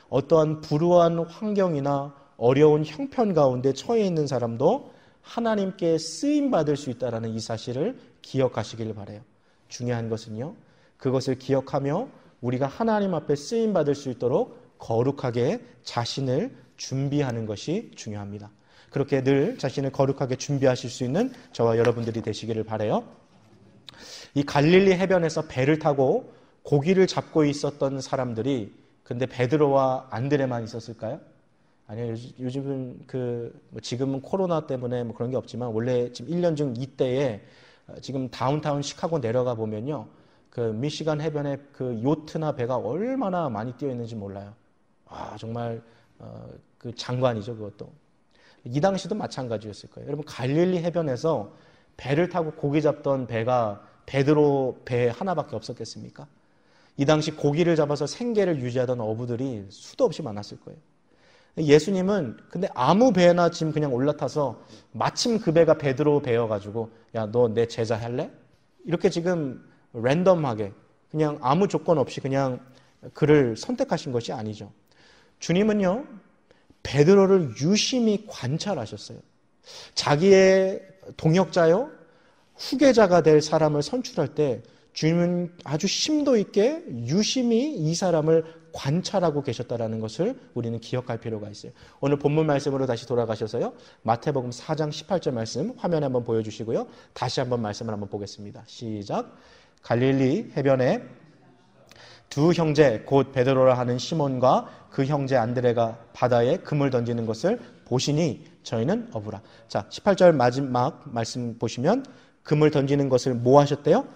어떠한 불우한 환경이나 어려운 형편 가운데 처해 있는 사람도 하나님께 쓰임받을 수 있다는 이 사실을 기억하시길 바라요. 중요한 것은요, 그것을 기억하며 우리가 하나님 앞에 쓰임받을 수 있도록 거룩하게 자신을 준비하는 것이 중요합니다. 그렇게 늘 자신을 거룩하게 준비하실 수 있는 저와 여러분들이 되시기를 바라요. 이 갈릴리 해변에서 배를 타고 고기를 잡고 있었던 사람들이 근데 베드로와 안드레만 있었을까요? 아니요. 요즘은 지금은 코로나 때문에 그런 게 없지만 원래 지금 1년 중 이때에 지금 다운타운 시카고 내려가 보면요, 그 미시간 해변에 그 요트나 배가 얼마나 많이 뛰어 있는지 몰라요. 정말 그 장관이죠, 그것도. 이 당시도 마찬가지였을 거예요. 여러분, 갈릴리 해변에서 배를 타고 고기 잡던 배가 베드로 배 하나밖에 없었겠습니까? 이 당시 고기를 잡아서 생계를 유지하던 어부들이 수도 없이 많았을 거예요. 예수님은 근데 아무 배나 지금 그냥 올라타서 마침 그 배가 베드로 배여가지고 야, 너 내 제자 할래? 이렇게 지금 랜덤하게 그냥 아무 조건 없이 그냥 그를 선택하신 것이 아니죠. 주님은요, 베드로를 유심히 관찰하셨어요. 자기의 동역자요, 후계자가 될 사람을 선출할 때 주님은 아주 심도 있게 유심히 이 사람을 관찰하고 계셨다는 것을 우리는 기억할 필요가 있어요. 오늘 본문 말씀으로 다시 돌아가셔서요, 마태복음 4장 18절 말씀 화면에 한번 보여주시고요, 다시 한번 말씀을 한번 보겠습니다. 시작. 갈릴리 해변에 두 형제 곧 베드로라 하는 시몬과 그 형제 안드레가 바다에 금을 던지는 것을 보시니 저희는 어부라. 자, 18절 마지막 말씀 보시면 금을 던지는 것을 뭐 하셨대요?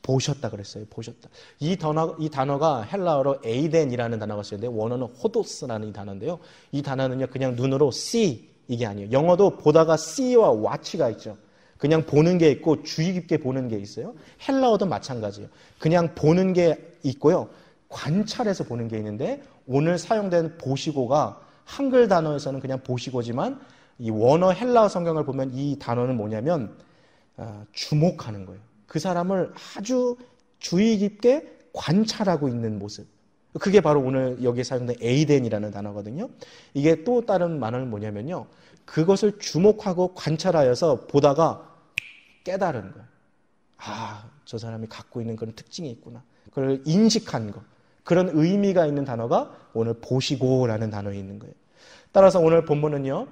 보셨다 그랬어요. 보셨다. 이 단어가 헬라어로 에이덴이라는 단어가 쓰였는데 원어는 호도스라는 이 단어인데요. 이 단어는요, 그냥 눈으로 see 이게 아니에요. 영어도 보다가 see와 watch가 있죠. 그냥 보는 게 있고 주의 깊게 보는 게 있어요. 헬라어도 마찬가지예요. 그냥 보는 게 있고요, 관찰해서 보는 게 있는데 오늘 사용된 보시고가 한글 단어에서는 그냥 보시고지만 이 원어 헬라어 성경을 보면 이 단어는 뭐냐면 주목하는 거예요. 그 사람을 아주 주의 깊게 관찰하고 있는 모습. 그게 바로 오늘 여기에 사용된 에이덴이라는 단어거든요. 이게 또 다른 말은 뭐냐면요, 그것을 주목하고 관찰하여서 보다가 깨달은 거예요. 저 사람이 갖고 있는 그런 특징이 있구나. 그걸 인식한 것. 그런 의미가 있는 단어가 오늘 보시고라는 단어에 있는 거예요. 따라서 오늘 본문은요,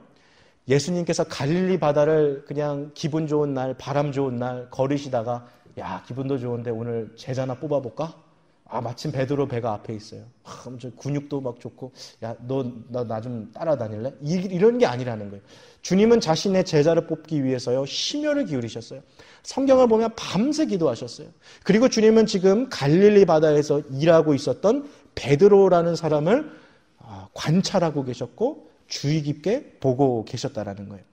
예수님께서 갈릴리 바다를 그냥 기분 좋은 날, 바람 좋은 날 걸으시다가 야, 기분도 좋은데 오늘 제자 하나 뽑아볼까? 마침 베드로 배가 앞에 있어요. 근육도 막 좋고 야, 너 나 좀 따라다닐래? 이런 게 아니라는 거예요. 주님은 자신의 제자를 뽑기 위해서요, 심혈을 기울이셨어요. 성경을 보면 밤새 기도하셨어요. 그리고 주님은 지금 갈릴리 바다에서 일하고 있었던 베드로라는 사람을 관찰하고 계셨고 주의 깊게 보고 계셨다라는 거예요.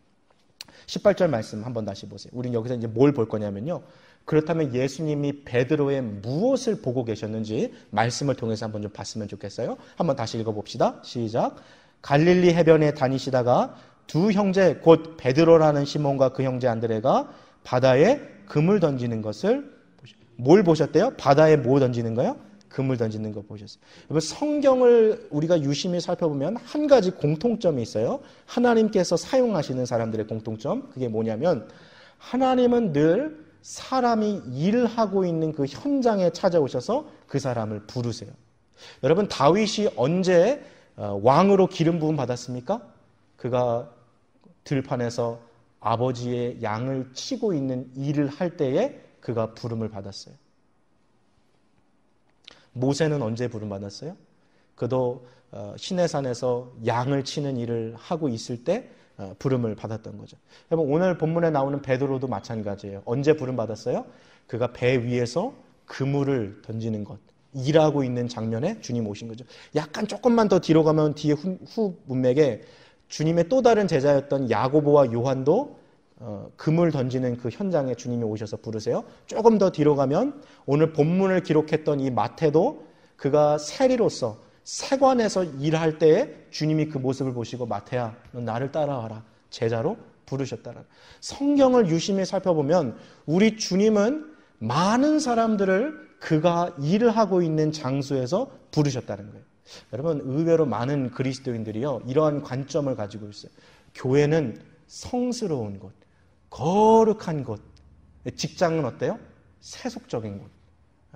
18절 말씀 한번 다시 보세요. 우리는 여기서 이제 뭘 볼 거냐면요, 그렇다면 예수님이 베드로의 무엇을 보고 계셨는지 말씀을 통해서 한번 좀 봤으면 좋겠어요. 한번 다시 읽어봅시다. 시작. 갈릴리 해변에 다니시다가 두 형제 곧 베드로라는 시몬과 그 형제 안드레가 바다에 금을 던지는 것을 뭘 보셨대요? 바다에 뭐 던지는 거요? 금을 던지는 거 보셨어요. 여러분, 성경을 우리가 유심히 살펴보면 한 가지 공통점이 있어요. 하나님께서 사용하시는 사람들의 공통점, 그게 뭐냐면 하나님은 늘 사람이 일하고 있는 그 현장에 찾아오셔서 그 사람을 부르세요. 여러분, 다윗이 언제 왕으로 기름 부음 받았습니까? 그가 들판에서 아버지의 양을 치고 있는 일을 할 때에 그가 부름을 받았어요. 모세는 언제 부름 받았어요? 그도 시내산에서 양을 치는 일을 하고 있을 때 부름을 받았던 거죠. 여러분, 오늘 본문에 나오는 베드로도 마찬가지예요. 언제 부름 받았어요? 그가 배 위에서 그물을 던지는 것, 일하고 있는 장면에 주님 오신 거죠. 약간 조금만 더 뒤로 가면 뒤에 후 문맥에 주님의 또 다른 제자였던 야고보와 요한도 그물 던지는 그 현장에 주님이 오셔서 부르세요. 조금 더 뒤로 가면 오늘 본문을 기록했던 이 마태도 그가 세리로서 세관에서 일할 때에 주님이 그 모습을 보시고 마태야, 넌 나를 따라와라, 제자로 부르셨다는. 성경을 유심히 살펴보면 우리 주님은 많은 사람들을 그가 일을 하고 있는 장소에서 부르셨다는 거예요. 여러분, 의외로 많은 그리스도인들이요, 이러한 관점을 가지고 있어요. 교회는 성스러운 곳, 거룩한 곳. 직장은 어때요? 세속적인 곳.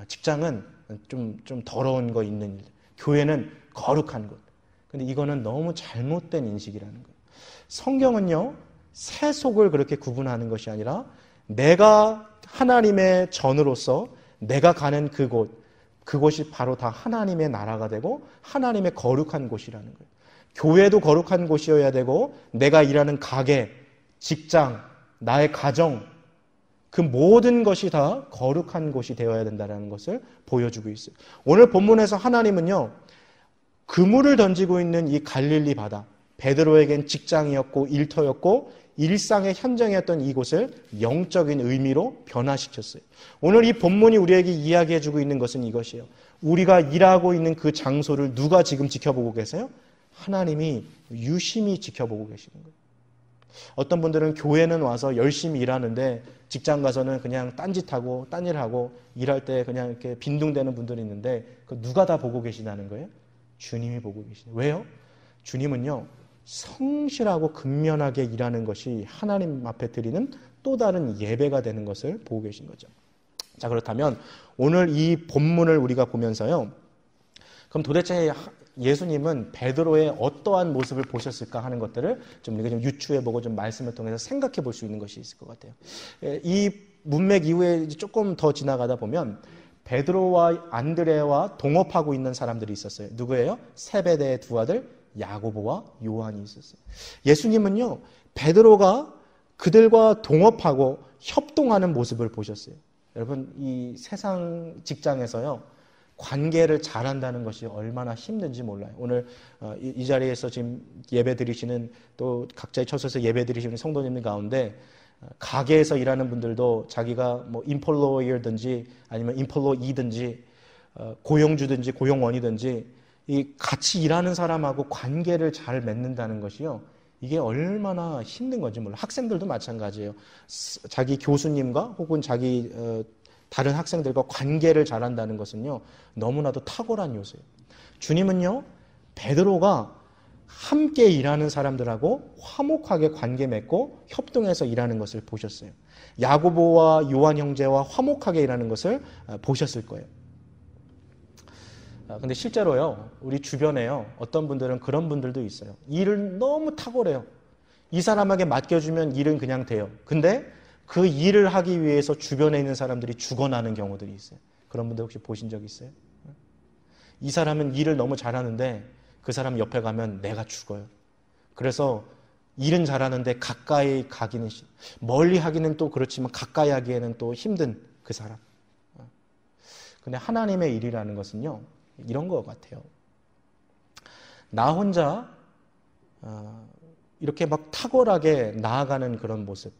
직장은 좀 더러운 거 있는 일. 교회는 거룩한 곳. 근데 이거는 너무 잘못된 인식이라는 거예요. 성경은요, 세속을 그렇게 구분하는 것이 아니라 내가 하나님의 전으로서 내가 가는 그곳이 바로 다 하나님의 나라가 되고 하나님의 거룩한 곳이라는 거예요. 교회도 거룩한 곳이어야 되고 내가 일하는 가게, 직장, 나의 가정, 그 모든 것이 다 거룩한 곳이 되어야 된다는 것을 보여주고 있어요. 오늘 본문에서 하나님은요, 그물을 던지고 있는 이 갈릴리 바다, 베드로에겐 직장이었고 일터였고 일상의 현장이었던 이곳을 영적인 의미로 변화시켰어요. 오늘 이 본문이 우리에게 이야기해주고 있는 것은 이것이에요. 우리가 일하고 있는 그 장소를 누가 지금 지켜보고 계세요? 하나님이 유심히 지켜보고 계시는 거예요. 어떤 분들은 교회는 와서 열심히 일하는데 직장 가서는 그냥 딴짓하고 딴일하고 일할 때 그냥 이렇게 빈둥대는 분들이 있는데 그 누가 다 보고 계시다는 거예요? 주님이 보고 계시네요. 왜요? 주님은요, 성실하고 근면하게 일하는 것이 하나님 앞에 드리는 또 다른 예배가 되는 것을 보고 계신 거죠. 자, 그렇다면 오늘 이 본문을 우리가 보면서요, 그럼 도대체 예수님은 베드로의 어떠한 모습을 보셨을까 하는 것들을 좀 우리가 좀 유추해보고 좀 말씀을 통해서 생각해 볼 수 있는 것이 있을 것 같아요. 이 문맥 이후에 조금 더 지나가다 보면 베드로와 안드레와 동업하고 있는 사람들이 있었어요. 누구예요? 세베대의 두 아들 야고보와 요한이 있었어요. 예수님은요, 베드로가 그들과 동업하고 협동하는 모습을 보셨어요. 여러분, 이 세상 직장에서요, 관계를 잘한다는 것이 얼마나 힘든지 몰라요. 오늘 이 자리에서 지금 예배 드리시는, 또 각자의 처소에서 예배 드리시는 성도님들 가운데 가게에서 일하는 분들도 자기가 뭐 인폴로이어든지 아니면 인폴로이든지 고용주든지 고용원이든지 이 같이 일하는 사람하고 관계를 잘 맺는다는 것이요, 이게 얼마나 힘든 건지 몰라요. 학생들도 마찬가지예요. 자기 교수님과 혹은 자기 다른 학생들과 관계를 잘한다는 것은요, 너무나도 탁월한 요소예요. 주님은요, 베드로가 함께 일하는 사람들하고 화목하게 관계 맺고 협동해서 일하는 것을 보셨어요. 야고보와 요한 형제와 화목하게 일하는 것을 보셨을 거예요. 근데 실제로요, 우리 주변에요, 어떤 분들은 그런 분들도 있어요. 일을 너무 탁월해요. 이 사람에게 맡겨주면 일은 그냥 돼요. 근데 그 일을 하기 위해서 주변에 있는 사람들이 죽어나는 경우들이 있어요. 그런 분들 혹시 보신 적 있어요? 이 사람은 일을 너무 잘하는데 그 사람 옆에 가면 내가 죽어요. 그래서 일은 잘하는데 가까이 가기는, 멀리 하기는 또 그렇지만 가까이 하기에는 또 힘든 그 사람. 근데 하나님의 일이라는 것은요, 이런 것 같아요. 나 혼자 이렇게 막 탁월하게 나아가는 그런 모습,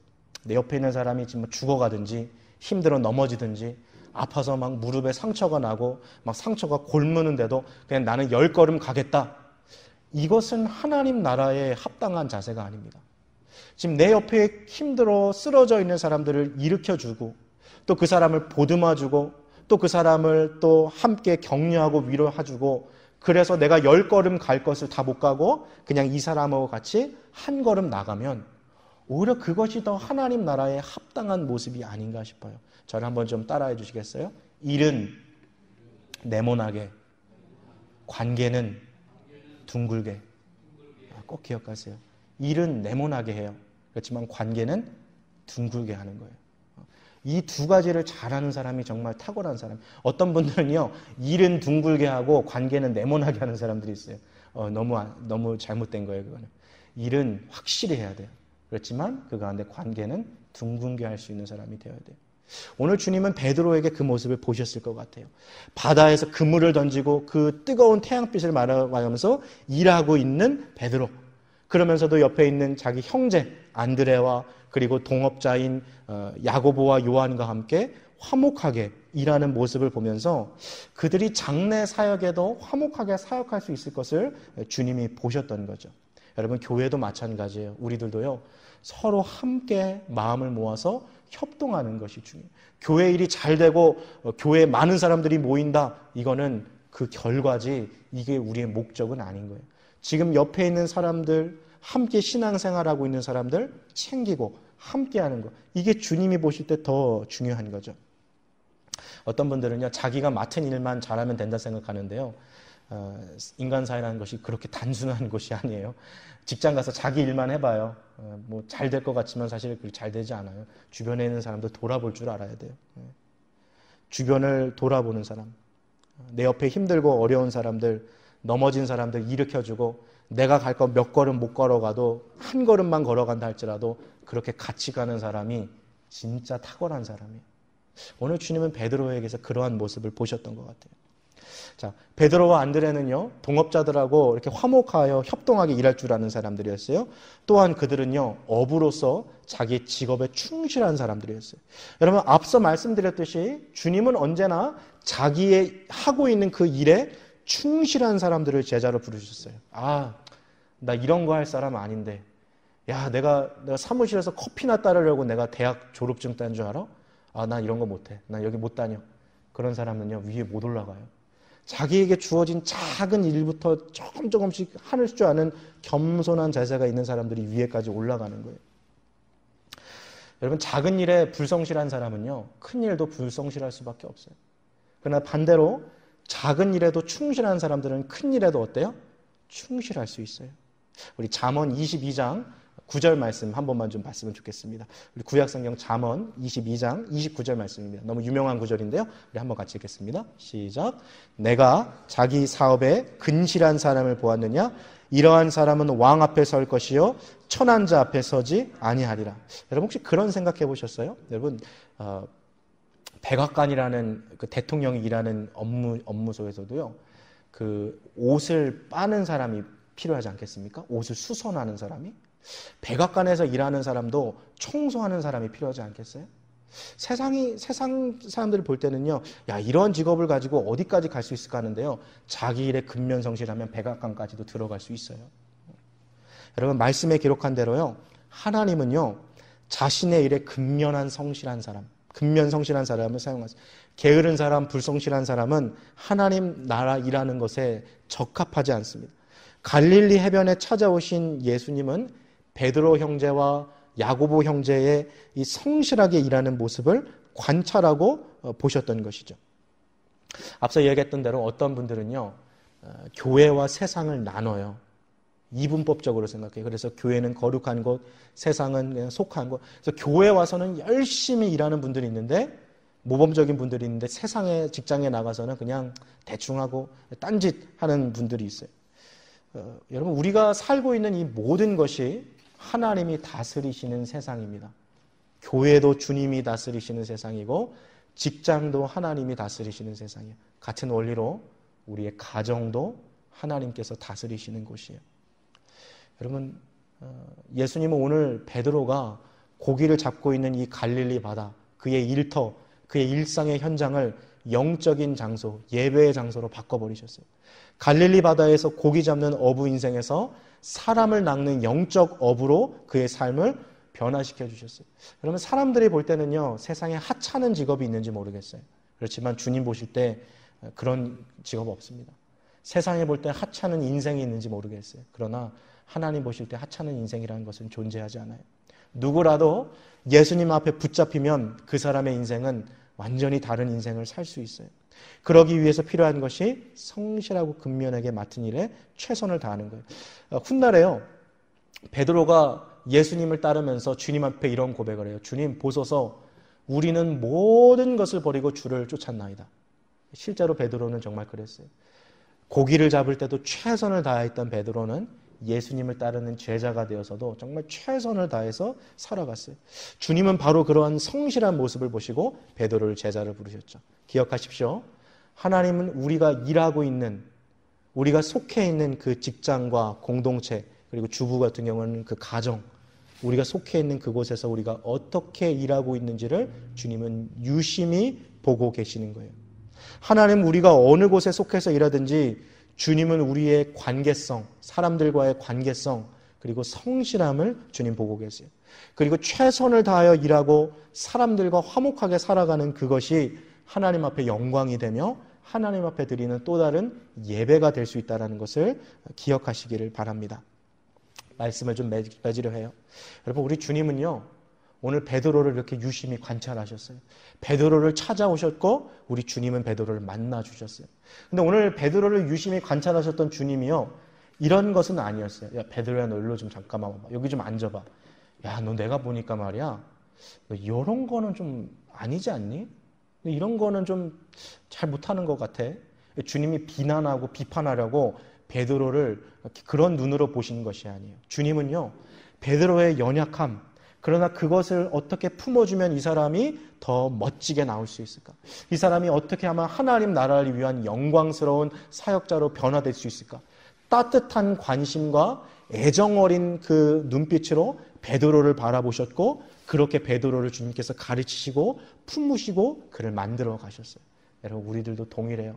내 옆에 있는 사람이 지금 죽어가든지 힘들어 넘어지든지 아파서 막 무릎에 상처가 나고 막 상처가 곪는데도 그냥 나는 10걸음 가겠다, 이것은 하나님 나라에 합당한 자세가 아닙니다. 지금 내 옆에 힘들어 쓰러져 있는 사람들을 일으켜주고 또 그 사람을 보듬어주고 또 그 사람을 또 함께 격려하고 위로해주고, 그래서 내가 10걸음 갈 것을 다 못 가고 그냥 이 사람하고 같이 한 걸음 나가면 오히려 그것이 더 하나님 나라에 합당한 모습이 아닌가 싶어요. 저를 한번 좀 따라해 주시겠어요? 일은 네모나게, 관계는 둥글게. 꼭 기억하세요. 일은 네모나게 해요. 그렇지만 관계는 둥글게 하는 거예요. 이 두 가지를 잘하는 사람이 정말 탁월한 사람. 어떤 분들은요, 일은 둥글게 하고 관계는 네모나게 하는 사람들이 있어요. 너무 잘못된 거예요. 그거는. 일은 확실히 해야 돼요. 그렇지만 그 가운데 관계는 둥근게 할 수 있는 사람이 되어야 돼요. 오늘 주님은 베드로에게 그 모습을 보셨을 것 같아요. 바다에서 그물을 던지고 그 뜨거운 태양빛을 말하면서 일하고 있는 베드로. 그러면서도 옆에 있는 자기 형제 안드레와 그리고 동업자인 야고보와 요한과 함께 화목하게 일하는 모습을 보면서 그들이 장래 사역에도 화목하게 사역할 수 있을 것을 주님이 보셨던 거죠. 여러분, 교회도 마찬가지예요. 우리들도요, 서로 함께 마음을 모아서 협동하는 것이 중요해요. 교회 일이 잘 되고 교회에 많은 사람들이 모인다, 이거는 그 결과지 이게 우리의 목적은 아닌 거예요. 지금 옆에 있는 사람들, 함께 신앙생활하고 있는 사람들 챙기고 함께하는 것, 이게 주님이 보실 때 더 중요한 거죠. 어떤 분들은요, 자기가 맡은 일만 잘하면 된다 생각하는데요, 인간 사회라는 것이 그렇게 단순한 것이 아니에요. 직장 가서 자기 일만 해봐요. 뭐 잘 될 것 같지만 사실 그렇게 잘 되지 않아요. 주변에 있는 사람도 돌아볼 줄 알아야 돼요. 주변을 돌아보는 사람, 내 옆에 힘들고 어려운 사람들, 넘어진 사람들 일으켜주고, 내가 갈 거 몇 걸음 못 걸어가도 한 걸음만 걸어간다 할지라도 그렇게 같이 가는 사람이 진짜 탁월한 사람이에요. 오늘 주님은 베드로에게서 그러한 모습을 보셨던 것 같아요. 자, 베드로와 안드레는요, 동업자들하고 이렇게 화목하여 협동하게 일할 줄 아는 사람들이었어요. 또한 그들은요, 어부로서 자기 직업에 충실한 사람들이었어요. 여러분, 앞서 말씀드렸듯이 주님은 언제나 자기의 하고 있는 그 일에 충실한 사람들을 제자로 부르셨어요. 나 이런 거 할 사람 아닌데, 야, 내가 사무실에서 커피나 따르려고 내가 대학 졸업증 딴 줄 알아? 나 이런 거 못해. 나 여기 못 다녀. 그런 사람은요, 위에 못 올라가요. 자기에게 주어진 작은 일부터 조금씩 하늘 줄 아는 겸손한 자세가 있는 사람들이 위에까지 올라가는 거예요. 여러분, 작은 일에 불성실한 사람은요, 큰 일도 불성실할 수밖에 없어요. 그러나 반대로 작은 일에도 충실한 사람들은 큰 일에도 어때요? 충실할 수 있어요. 우리 잠언 22장 9절 말씀 한 번만 좀 봤으면 좋겠습니다. 우리 구약성경 잠언 22장 29절 말씀입니다. 너무 유명한 구절인데요. 우리 한번 같이 읽겠습니다. 시작. 내가 자기 사업에 근실한 사람을 보았느냐? 이러한 사람은 왕 앞에 설 것이요 천한 자 앞에 서지 아니하리라. 여러분, 혹시 그런 생각해 보셨어요? 여러분, 백악관이라는 그 대통령이 일하는 업무소에서도요, 그 옷을 빠는 사람이 필요하지 않겠습니까? 옷을 수선하는 사람이? 백악관에서 일하는 사람도 청소하는 사람이 필요하지 않겠어요? 세상 사람들을 볼 때는요, 야, 이런 직업을 가지고 어디까지 갈 수 있을까 하는데요, 자기 일에 근면성실하면 백악관까지도 들어갈 수 있어요. 여러분, 말씀에 기록한 대로요, 하나님은요, 자신의 일에 근면 성실한 사람을 사용하세요. 게으른 사람, 불성실한 사람은 하나님 나라 일하는 것에 적합하지 않습니다. 갈릴리 해변에 찾아오신 예수님은 베드로 형제와 야고보 형제의 이 성실하게 일하는 모습을 관찰하고 보셨던 것이죠. 앞서 이야기했던 대로 어떤 분들은요, 교회와 세상을 나눠요. 이분법적으로 생각해요. 그래서 교회는 거룩한 곳, 세상은 그냥 속한 곳. 그래서 교회에 와서는 열심히 일하는 분들이 있는데, 모범적인 분들이 있는데, 세상의 직장에 나가서는 그냥 대충하고 딴짓하는 분들이 있어요. 여러분, 우리가 살고 있는 이 모든 것이 하나님이 다스리시는 세상입니다. 교회도 주님이 다스리시는 세상이고, 직장도 하나님이 다스리시는 세상이에요. 같은 원리로 우리의 가정도 하나님께서 다스리시는 곳이에요. 여러분, 예수님은 오늘 베드로가 고기를 잡고 있는 이 갈릴리 바다, 그의 일터, 그의 일상의 현장을 영적인 장소, 예배의 장소로 바꿔버리셨어요. 갈릴리 바다에서 고기 잡는 어부 인생에서 사람을 낚는 영적 어부로 그의 삶을 변화시켜 주셨어요. 여러분, 사람들이 볼 때는요, 세상에 하찮은 직업이 있는지 모르겠어요. 그렇지만 주님 보실 때 그런 직업 없습니다. 세상에 볼 때 하찮은 인생이 있는지 모르겠어요. 그러나 하나님 보실 때 하찮은 인생이라는 것은 존재하지 않아요. 누구라도 예수님 앞에 붙잡히면 그 사람의 인생은 완전히 다른 인생을 살 수 있어요. 그러기 위해서 필요한 것이 성실하고 근면하게 맡은 일에 최선을 다하는 거예요. 훗날에요, 베드로가 예수님을 따르면서 주님 앞에 이런 고백을 해요. 주님 보소서, 우리는 모든 것을 버리고 주를 쫓았나이다. 실제로 베드로는 정말 그랬어요. 고기를 잡을 때도 최선을 다했던 베드로는 예수님을 따르는 제자가 되어서도 정말 최선을 다해서 살아갔어요. 주님은 바로 그러한 성실한 모습을 보시고 베드로를 제자를 부르셨죠. 기억하십시오. 하나님은 우리가 일하고 있는, 우리가 속해 있는 그 직장과 공동체, 그리고 주부 같은 경우는 그 가정, 우리가 속해 있는 그곳에서 우리가 어떻게 일하고 있는지를 주님은 유심히 보고 계시는 거예요. 하나님, 우리가 어느 곳에 속해서 일하든지 주님은 우리의 관계성, 사람들과의 관계성, 그리고 성실함을 주님 보고 계세요. 그리고 최선을 다하여 일하고 사람들과 화목하게 살아가는 그것이 하나님 앞에 영광이 되며 하나님 앞에 드리는 또 다른 예배가 될 수 있다는 것을 기억하시기를 바랍니다. 말씀을 좀 맺으려 해요. 여러분, 우리 주님은요, 오늘 베드로를 이렇게 유심히 관찰하셨어요. 베드로를 찾아오셨고 우리 주님은 베드로를 만나 주셨어요. 근데 오늘 베드로를 유심히 관찰하셨던 주님이요, 이런 것은 아니었어요. 야, 베드로야, 너 일로 좀 잠깐만 와봐. 여기 좀 앉아봐. 야, 너 내가 보니까 말이야, 너 이런 거는 좀 아니지 않니? 이런 거는 좀 잘 못하는 것 같아. 주님이 비난하고 비판하려고 베드로를 그런 눈으로 보시는 것이 아니에요. 주님은요, 베드로의 연약함, 그러나 그것을 어떻게 품어주면 이 사람이 더 멋지게 나올 수 있을까? 이 사람이 어떻게 하면 하나님 나라를 위한 영광스러운 사역자로 변화될 수 있을까? 따뜻한 관심과 애정 어린 그 눈빛으로 베드로를 바라보셨고, 그렇게 베드로를 주님께서 가르치시고 품으시고 그를 만들어 가셨어요. 여러분, 우리들도 동일해요.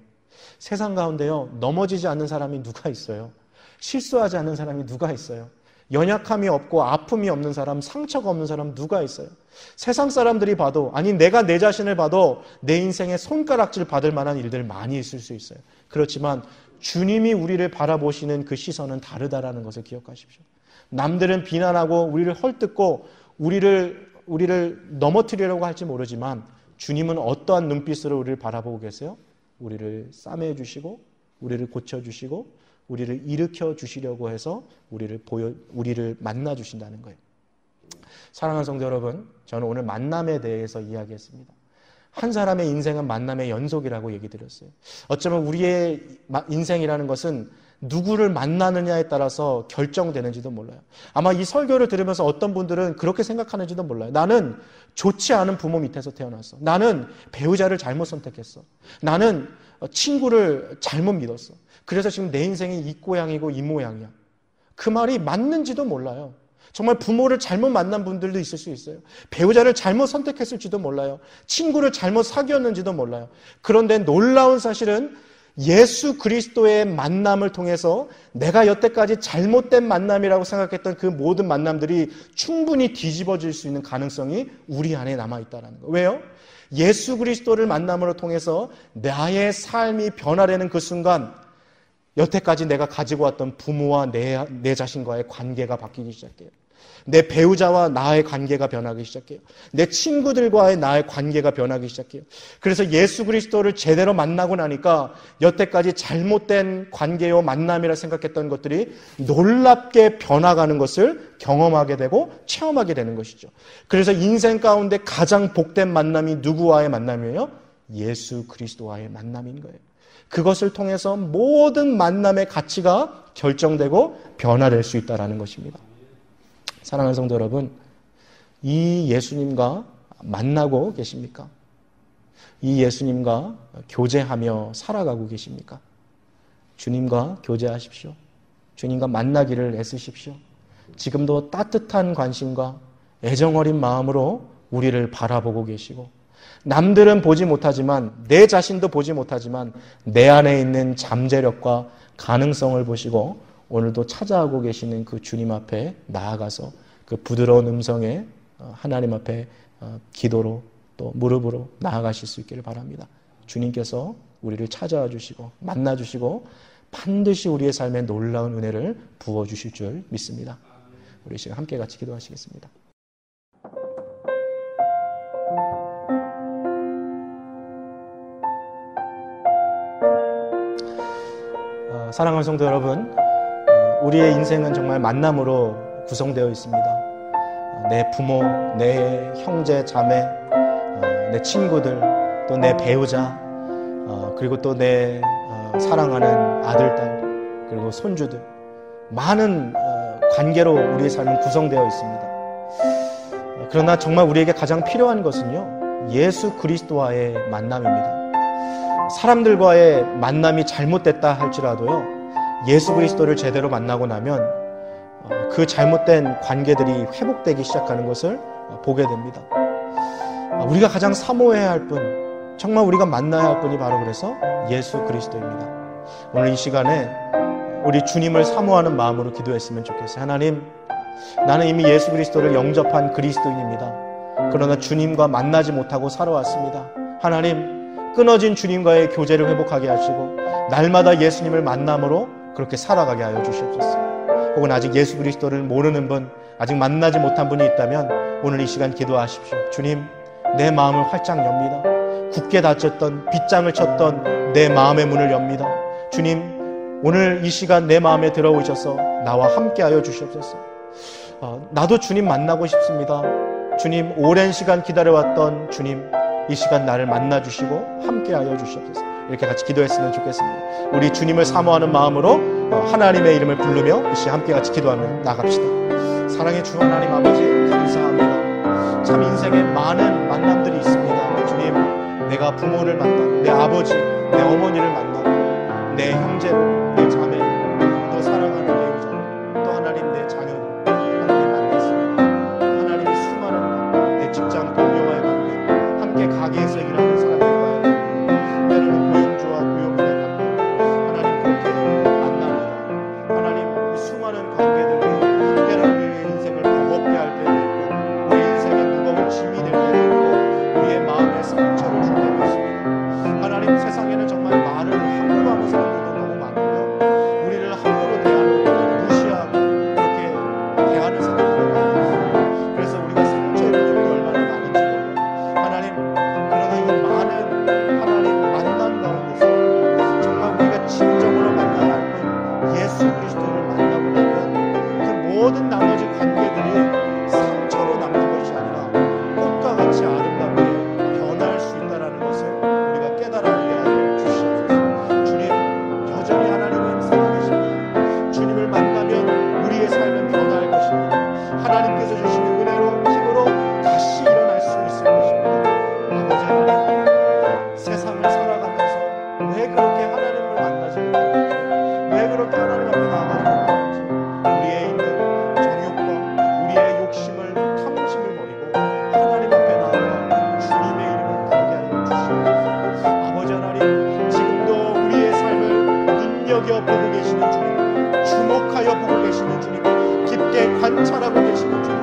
세상 가운데요, 넘어지지 않는 사람이 누가 있어요? 실수하지 않는 사람이 누가 있어요? 연약함이 없고 아픔이 없는 사람, 상처가 없는 사람 누가 있어요? 세상 사람들이 봐도, 아니 내가 내 자신을 봐도 내 인생에 손가락질 받을 만한 일들 많이 있을 수 있어요. 그렇지만 주님이 우리를 바라보시는 그 시선은 다르다라는 것을 기억하십시오. 남들은 비난하고 우리를 헐뜯고 우리를 넘어뜨리려고 할지 모르지만 주님은 어떠한 눈빛으로 우리를 바라보고 계세요? 우리를 싸매 주시고 우리를 고쳐 주시고 우리를 일으켜 주시려고 해서 우리를 만나 주신다는 거예요. 사랑하는 성도 여러분, 저는 오늘 만남에 대해서 이야기했습니다. 한 사람의 인생은 만남의 연속이라고 얘기 드렸어요. 어쩌면 우리의 인생이라는 것은 누구를 만나느냐에 따라서 결정되는지도 몰라요. 아마 이 설교를 들으면서 어떤 분들은 그렇게 생각하는지도 몰라요. 나는 좋지 않은 부모 밑에서 태어났어. 나는 배우자를 잘못 선택했어. 나는 친구를 잘못 믿었어. 그래서 지금 내 인생이 이 고양이고 이 모양이야. 그 말이 맞는지도 몰라요. 정말 부모를 잘못 만난 분들도 있을 수 있어요. 배우자를 잘못 선택했을지도 몰라요. 친구를 잘못 사귀었는지도 몰라요. 그런데 놀라운 사실은 예수 그리스도의 만남을 통해서 내가 여태까지 잘못된 만남이라고 생각했던 그 모든 만남들이 충분히 뒤집어질 수 있는 가능성이 우리 안에 남아있다는 거예요. 왜요? 예수 그리스도를 만남으로 통해서 나의 삶이 변화되는 그 순간 여태까지 내가 가지고 왔던 부모와 내 자신과의 관계가 바뀌기 시작해요. 내 배우자와 나의 관계가 변하기 시작해요. 내 친구들과의 나의 관계가 변하기 시작해요. 그래서 예수 그리스도를 제대로 만나고 나니까 여태까지 잘못된 관계요 만남이라 생각했던 것들이 놀랍게 변화가는 것을 경험하게 되고 체험하게 되는 것이죠. 그래서 인생 가운데 가장 복된 만남이 누구와의 만남이에요? 예수 그리스도와의 만남인 거예요. 그것을 통해서 모든 만남의 가치가 결정되고 변화될 수 있다는 것입니다. 사랑하는 성도 여러분, 이 예수님과 만나고 계십니까? 이 예수님과 교제하며 살아가고 계십니까? 주님과 교제하십시오. 주님과 만나기를 애쓰십시오. 지금도 따뜻한 관심과 애정 어린 마음으로 우리를 바라보고 계시고, 남들은 보지 못하지만, 내 자신도 보지 못하지만 내 안에 있는 잠재력과 가능성을 보시고 오늘도 찾아오고 계시는 그 주님 앞에 나아가서 그 부드러운 음성에 하나님 앞에 기도로 또 무릎으로 나아가실 수 있기를 바랍니다. 주님께서 우리를 찾아와 주시고 만나 주시고 반드시 우리의 삶에 놀라운 은혜를 부어주실 줄 믿습니다. 우리 시간 함께 같이 기도하시겠습니다. 사랑하는 성도 여러분, 우리의 인생은 정말 만남으로 구성되어 있습니다. 내 부모, 내 형제, 자매, 내 친구들, 또 내 배우자, 그리고 또 내 사랑하는 아들, 딸, 그리고 손주들, 많은 관계로 우리의 삶은 구성되어 있습니다. 그러나 정말 우리에게 가장 필요한 것은요, 예수 그리스도와의 만남입니다. 사람들과의 만남이 잘못됐다 할지라도요, 예수 그리스도를 제대로 만나고 나면 그 잘못된 관계들이 회복되기 시작하는 것을 보게 됩니다. 우리가 가장 사모해야 할 분, 정말 우리가 만나야 할 분이 바로 그래서 예수 그리스도입니다. 오늘 이 시간에 우리 주님을 사모하는 마음으로 기도했으면 좋겠어요. 하나님, 나는 이미 예수 그리스도를 영접한 그리스도인입니다. 그러나 주님과 만나지 못하고 살아왔습니다. 하나님, 끊어진 주님과의 교제를 회복하게 하시고 날마다 예수님을 만남으로 그렇게 살아가게 하여 주시옵소서. 혹은 아직 예수 그리스도를 모르는 분, 아직 만나지 못한 분이 있다면 오늘 이 시간 기도하십시오. 주님, 내 마음을 활짝 엽니다. 굳게 닫혔던, 빗장을 쳤던 내 마음의 문을 엽니다. 주님, 오늘 이 시간 내 마음에 들어오셔서 나와 함께하여 주시옵소서. 나도 주님 만나고 싶습니다. 주님, 오랜 시간 기다려왔던 주님, 이 시간 나를 만나주시고 함께하여 주시옵소서. 이렇게 같이 기도했으면 좋겠습니다. 우리 주님을 사모하는 마음으로 하나님의 이름을 부르며 이 시간 함께 같이 기도하며 나갑시다. 사랑의 주 하나님 아버지, 감사합니다. 참 인생에 많은 만남들이 있습니다. 주님, 내가 부모를 만나고, 내 아버지, 내 어머니를 만나고, 내 형제를, 내 자매를, 또 사랑하는 내 유전, 또 하나님 내 자녀를 하나님 만났습니다. 하나님의 수많은 내 직장 동료와의 관계, 함께 가게에서 일하는 사람들과의 관계, 때로는 고용주와 고용인의 관계, 하나님 그렇게 만납니다. 하나님 그 수많은 관계들 위해 때로는 우리의 인생을 버겁게 할 때도 있고, 우리 인생의 무거운 짐이 될 때도 있고, 우리의 마음에 상처를 줄 때도 있습니다. 하나님, 세상에는 정말 말을 함부로 하는 사람들도 너무 많고요, 우리를 함부로 대하고 무시하고 그렇게 대하는 사람들도 많이 있어요. 그래서 우리가 상처 입은 적이 얼마나 많은지 몰라요. 하나님, 그러나 이 많은 하나님 만남 가운데서 정말 우리가 진정으로 만나야 할 분 예수 그리스도를 만나고 나면 그 모든 나머지 관계들이 상처로 남는 것이 아니라 꽃과 같이 아름답게 변할 수 있다는 것을 우리가 깨달아야 하여 주시옵소서. 주님, 여전히 하나님은 살아계십니다. 주님을 만나면 우리의 삶은 변화할 것입니다. 하나님께서 주시는 은혜로, 힘으로 다시 일어날 수 있을 것입니다. 아버지 하나님, 세상을 살아가면서 왜 그렇게 하나님을 만나지 못하는지, 왜 그렇게 하나님 앞에 나아가지 못하는지, 우리의 있는 정욕과 우리의 욕심을, 탐심을 버리고 하나님 앞에 나아가 주님의 이름을 부르게 하여 주시옵소서. 아버지 하나님, 지금도 우리의 삶을 눈여겨보고 계시는 주님, 주목하여 보고 계시는 주님, 깊게 관찰하고 계시는 주님,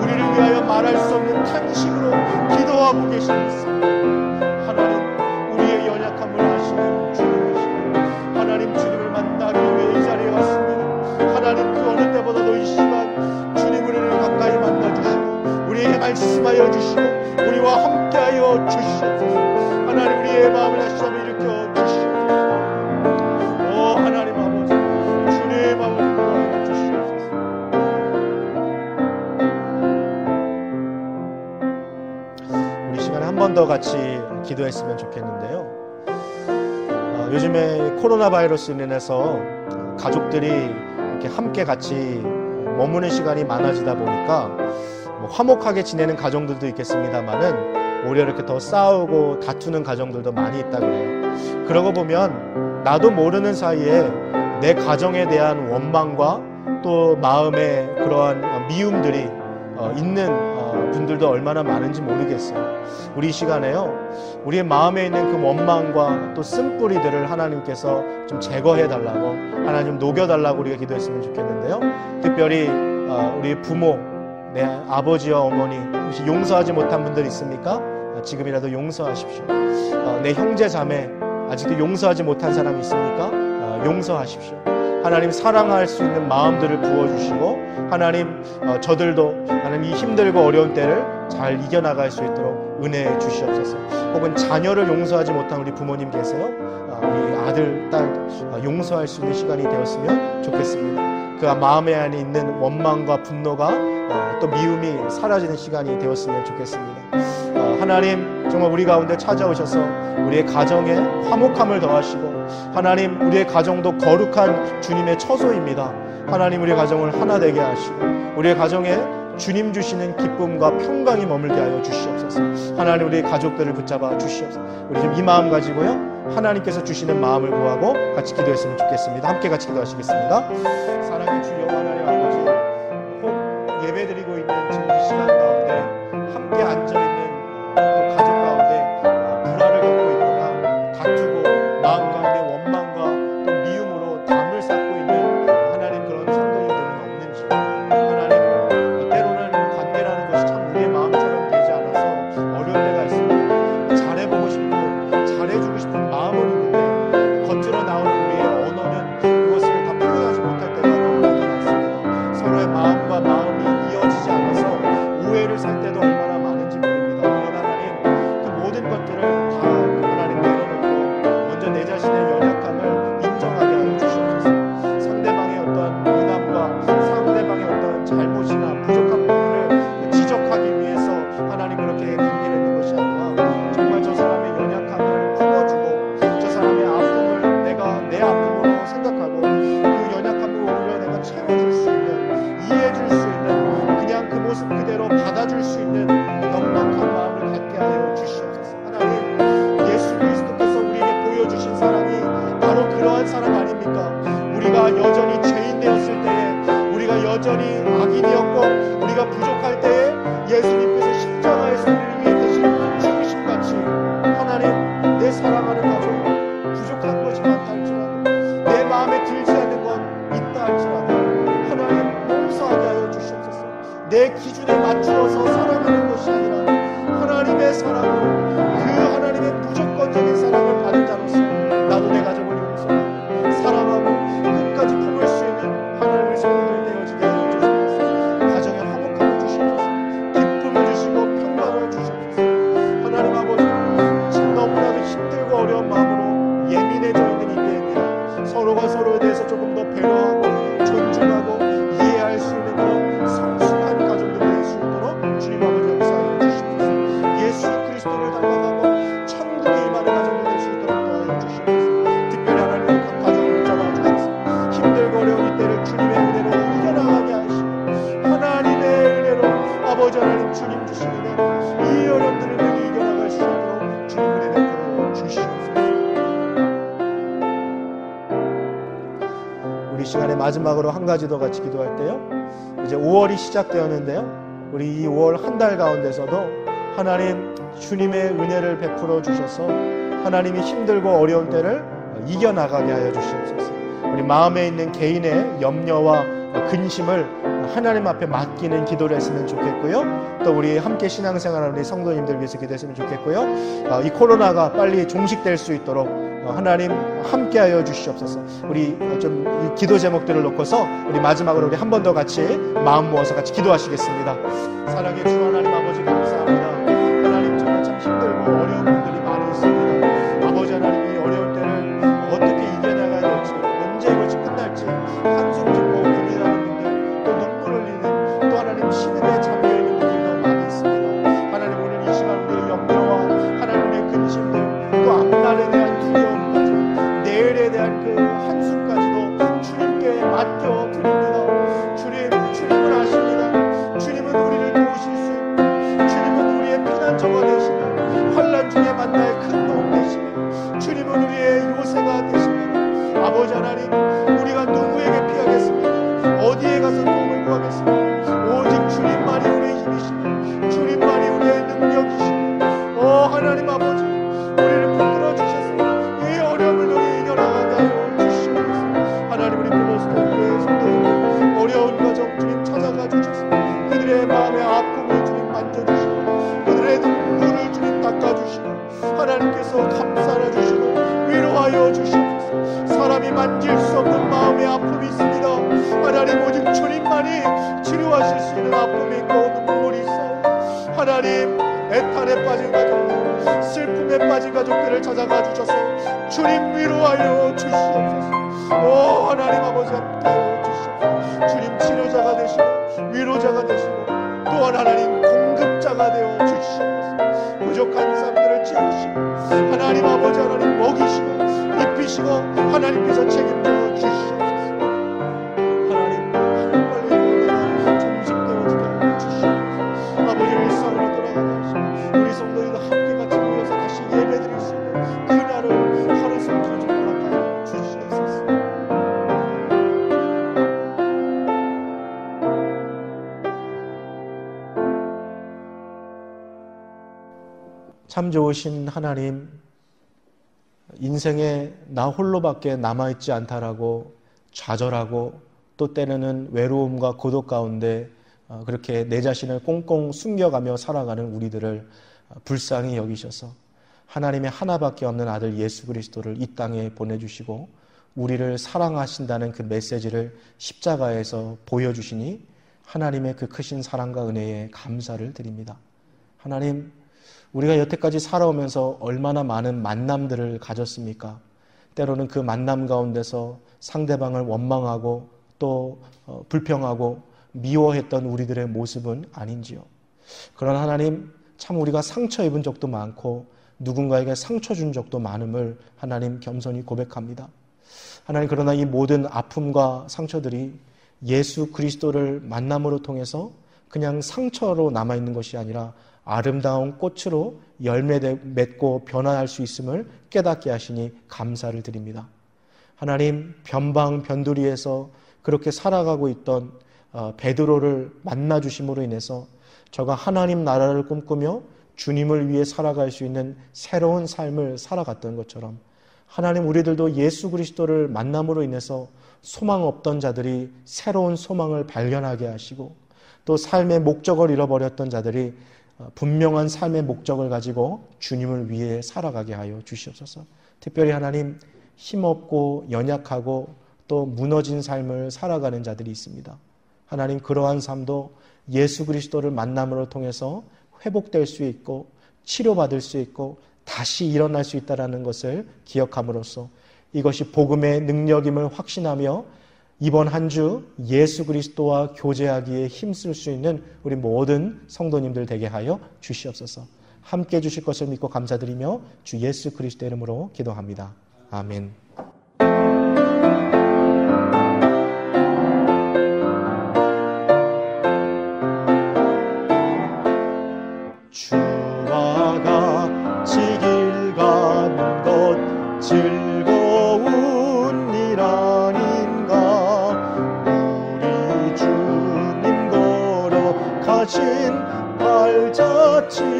우리를 위하여 말할 수 없는 탄식으로 기도하고 계십니다. 하나님, 우리의 연약함을 아시는 주님이시고, 하나님, 주님을 만나기 위해 이 자리에 왔습니다. 하나님, 그 어느 때보다도 이 시간 주님 우리를 가까이 만나주시고 우리에게 말씀하여 주시고 우리와 함께하여 주시옵소서. 하나님, 우리의 마음을 다시 한번 일으켜 주시옵소서. 오 하나님 아버지, 주님의 마음을 일으켜 주시옵소서. 우리 시간에 한 번 더 같이 기도했으면 좋겠는데요. 요즘에 코로나 바이러스로 인해서 가족들이 이렇게 함께 같이 머무는 시간이 많아지다 보니까 화목하게 지내는 가정들도 있겠습니다만은 오히려 이렇게 더 싸우고 다투는 가정들도 많이 있다 그래요. 그러고 보면 나도 모르는 사이에 내 가정에 대한 원망과 또 마음의 그러한 미움들이 있는 분들도 얼마나 많은지 모르겠어요. 우리 이 시간에요, 우리의 마음에 있는 그 원망과 또 쓴뿌리들을 하나님께서 좀 제거해 달라고, 하나님 녹여 달라고 우리가 기도했으면 좋겠는데요. 특별히 우리 부모, 내 아버지와 어머니 혹시 용서하지 못한 분들 있습니까? 지금이라도 용서하십시오. 내 형제 자매 아직도 용서하지 못한 사람이 있습니까? 용서하십시오. 하나님, 사랑할 수 있는 마음들을 부어주시고, 하나님, 저들도 하나님 이 힘들고 어려운 때를 잘 이겨나갈 수 있도록 은혜해 주시옵소서. 혹은 자녀를 용서하지 못한 우리 부모님 계세요? 우리 아들, 딸 용서할 수 있는 시간이 되었으면 좋겠습니다. 그 마음에 안에 있는 원망과 분노가 또 미움이 사라지는 시간이 되었으면 좋겠습니다. 하나님 정말 우리 가운데 찾아오셔서 우리의 가정에 화목함을 더하시고, 하나님 우리의 가정도 거룩한 주님의 처소입니다. 하나님 우리의 가정을 하나 되게 하시고, 우리의 가정에 주님 주시는 기쁨과 평강이 머물게 하여 주시옵소서. 하나님 우리의 가족들을 붙잡아 주시옵소서. 우리 좀 이 마음 가지고요, 하나님께서 주시는 마음을 구하고 같이 기도했으면 좋겠습니다. 함께 같이 기도하시겠습니다. 사랑의 주 여호와 하나님 아버지, 혹 예배드리고 있는 지금 이 시간 가운데 함께 앉아있는 또 가족 가운데 불화를 겪고 있거나 다투고 마음 가운데 원망과 또 미움으로 담을 쌓고 있는 하나님 그런 성도님들은 없는지, 하나님 때로는 관계라는 것이 참 우리의 마음처럼 되지 않아서 어려울 때가 있습니다. 잘해보고 싶고 잘해주고 싶은 마음은 있는데 겉으로 나오는 우리의 언어는 그것을 다 표현하지 못할 때가 너무나도 많습니다. 서로의 마음과 마음이 이어지지 않아서 오해를 살 때도 얼마나 많은지 모릅니다. 그러나 하나님 그 모든 것들을 다 하나님 내려놓고 먼저 내 자신의 연약함을 인정하게 하여 주시옵소서. 상대방의 어떠한 무남과 상대방의 어떠한 잘못이나 부족한 부분을 지적하기 위해서 하나님 그렇게 관계를 맺는 것이 아니라 정말 저 사람의 연약함을 품어주고 저 사람의 아픔을 내가 내 아픔으로 생각하고 그 연약함을 오히려 내가 채워줄 수 있는, 이해해줄 수 있는, 그냥 그 모습 그대로 받아줄 수 있는 넉넉한 마음을 갖게 하여 주시옵소서. 하나님 예수 그리스도께서 우리에게 보여주신 사랑이 바로 그러한 사랑 아닙니까? 우리가 여전히 죄인 되었을 때에, 우리가 여전히 악인이었고 우리가 부족할 때에 예수님께서 십자가에서 우리를 위해 대신 죽으심같이 하나님 내 사랑하는 가족 부족한 것이 많다 할지라도, 내 마음에 들지 않는 것 있다 할지라도 하나님 용서하게 하여 주시옵소서. 내 기준에 맞추어서 사랑하는 것이 아니라 하나님의 사랑으로, 그 하나님의 무조건적인 사랑을 받은 자로서 나도 내 가족을 용서하고 사랑하고 끝까지 품을 수 있는 하나님의 성도들이 되어지게 하여 주시옵소서. 가정에 화목함을 주시옵소서. 기쁨을 주시고 평강을 주시옵소서. 하나님 아버지, 지금 너무나도 힘들고 어려운 마음으로 예민해져 있는 이때입니다. 서로가 서로에 대해서 조금 더 배려하고 존중하고 이해할 수 있는 그런 성숙한 가족들이 될 수 있도록 주님 아버지 역사하여 주시옵소서. 예수 그리스도를 닮아가고 천국에 임하는 가족이 될 수 있도록 도와주여 주시옵소서. 특별히 하나님 각 가정을 붙잡아 주셔서 힘들고 어려운 이때를 주님의 은혜로 이겨나가게 하시고, 하나님의 은혜로 아버지 하나님 주님 주시는 이 어려움들을 모두 이겨나갈 수 있도록 주님 은혜 베풀어 주시옵소서. 우리 시간의 마지막으로 한 가지 더 같이 기도할 때요, 이제 5월이 시작되었는데요, 우리 이 5월 한 달 가운데서도 하나님 주님의 은혜를 베풀어 주셔서 하나님이 힘들고 어려운 때를 이겨나가게 하여 주시옵소서. 우리 마음에 있는 개인의 염려와 근심을 하나님 앞에 맡기는 기도를 했으면 좋겠고요, 또 우리 함께 신앙생활하는 우리 성도님들 위해서 기도했으면 좋겠고요, 이 코로나가 빨리 종식될 수 있도록 하나님 함께하여 주시옵소서. 우리 좀 이 기도 제목들을 놓고서 우리 마지막으로 우리 한 번 더 같이 마음 모아서 같이 기도하시겠습니다. 사랑의 주 하나님 아버지 감사합니다. 하나님 정말 참 힘들고 어려운 분들이 많이 있습니다. 아버지 하나님 이 어려운 때를 어떻게 이겨나가야 될지, 언제 이것이 끝날지 한숨 짓고 고민하는 분들, 또 눈물 흘리는, 또 하나님 신음에 잠겨있는 분들이 너무 많이 있습니다. 하나님 오늘 이 시간 우리의 염려와 하나님의 근심들, 또 앞날에 대한 두려움까지, 내일에 대한 그 한숨까지도 주님께 맡겨드립니다. 주님은 아십니다. 주님은 우리를 도우실 수 있고, 주님은 우리의 피난처가 되시고, 환난 중에 만나의 큰 도움 되시고, 주님은 우리의 요새가 되십니다. 아버지 하나님, 우리가 누구에게 피하겠습니까? 어디에 가서 도움을 구하겠습니까? 오직 주님만이 우리의 힘이시고, 주님만이 우리의 능력이시고, 하나님 아버지, 우리를 붙들어 주셔서 이 어려움을 우리 이겨나가게 하여 주시옵소서. 하나님 우리 부모스도 교회 성도들 어려운 가정 주님 찾아가 주셔서 그들의 마음의 아픔을 주님 만져주시고, 그들의 눈물을 주님 닦아주시고, 하나님께서 감싸라 주시고 위로하여 주시옵소서. 사람이 만질 수 없는 마음의 아픔이 있습니다. 하나님 오직 주님만이 치료하실 수 있는 아픔이 있고 눈물이 있어요. 하나님 애탄에 빠진 가족들, 슬픔에 빠진 가족들을 찾아가 주셔서 주님 위로하여 주시옵소서. 하나님 아버지 함께하여 주시옵소서. 주님 치료자가 되시고 위로자가 되시고 또한 하나님 공급자가 되어 주시옵소서. 부족한 삶들을 채우시고 하나님 아버지 하나님 먹이시고 입히시고 하나님께서 책임져 주시옵소서. 하나님 하루빨리 내가 종식되어지게 하여 주시옵소서. 아버지 일상으로 돌아가게 하시고 우리 성도들도 함께 같이 모여서 다시 예배드릴 수 있는 그날을 하루 성도로 좀 허락하여 주시옵소서. 참 좋으신 하나님, 인생에 나 홀로밖에 남아있지 않다라고 좌절하고 또 때로는 외로움과 고독 가운데 그렇게 내 자신을 꽁꽁 숨겨가며 살아가는 우리들을 불쌍히 여기셔서 하나님의 하나밖에 없는 아들 예수 그리스도를 이 땅에 보내주시고 우리를 사랑하신다는 그 메시지를 십자가에서 보여주시니 하나님의 그 크신 사랑과 은혜에 감사를 드립니다. 하나님, 우리가 여태까지 살아오면서 얼마나 많은 만남들을 가졌습니까? 때로는 그 만남 가운데서 상대방을 원망하고 또 불평하고 미워했던 우리들의 모습은 아닌지요. 그러나 하나님, 참 우리가 상처 입은 적도 많고 누군가에게 상처 준 적도 많음을 하나님 겸손히 고백합니다. 하나님, 그러나 이 모든 아픔과 상처들이 예수 그리스도를 만남으로 통해서 그냥 상처로 남아있는 것이 아니라 아름다운 꽃으로 열매 맺고 변화할 수 있음을 깨닫게 하시니 감사를 드립니다. 하나님, 변방 변두리에서 그렇게 살아가고 있던 베드로를 만나주심으로 인해서 저가 하나님 나라를 꿈꾸며 주님을 위해 살아갈 수 있는 새로운 삶을 살아갔던 것처럼 하나님, 우리들도 예수 그리스도를 만남으로 인해서 소망 없던 자들이 새로운 소망을 발견하게 하시고 또 삶의 목적을 잃어버렸던 자들이 분명한 삶의 목적을 가지고 주님을 위해 살아가게 하여 주시옵소서. 특별히 하나님, 힘없고 연약하고 또 무너진 삶을 살아가는 자들이 있습니다. 하나님, 그러한 삶도 예수 그리스도를 만남으로 통해서 회복될 수 있고 치료받을 수 있고 다시 일어날 수 있다는 것을 기억함으로써 이것이 복음의 능력임을 확신하며 이번 한 주 예수 그리스도와 교제하기에 힘쓸 수 있는 우리 모든 성도님들 되게 하여 주시옵소서. 함께 해 주실 것을 믿고 감사드리며 주 예수 그리스도의 이름으로 기도합니다. 아멘. 주와 같이 길 가는 것 즐거운 일 아닌가. 우리 주님 걸어가신 발자취를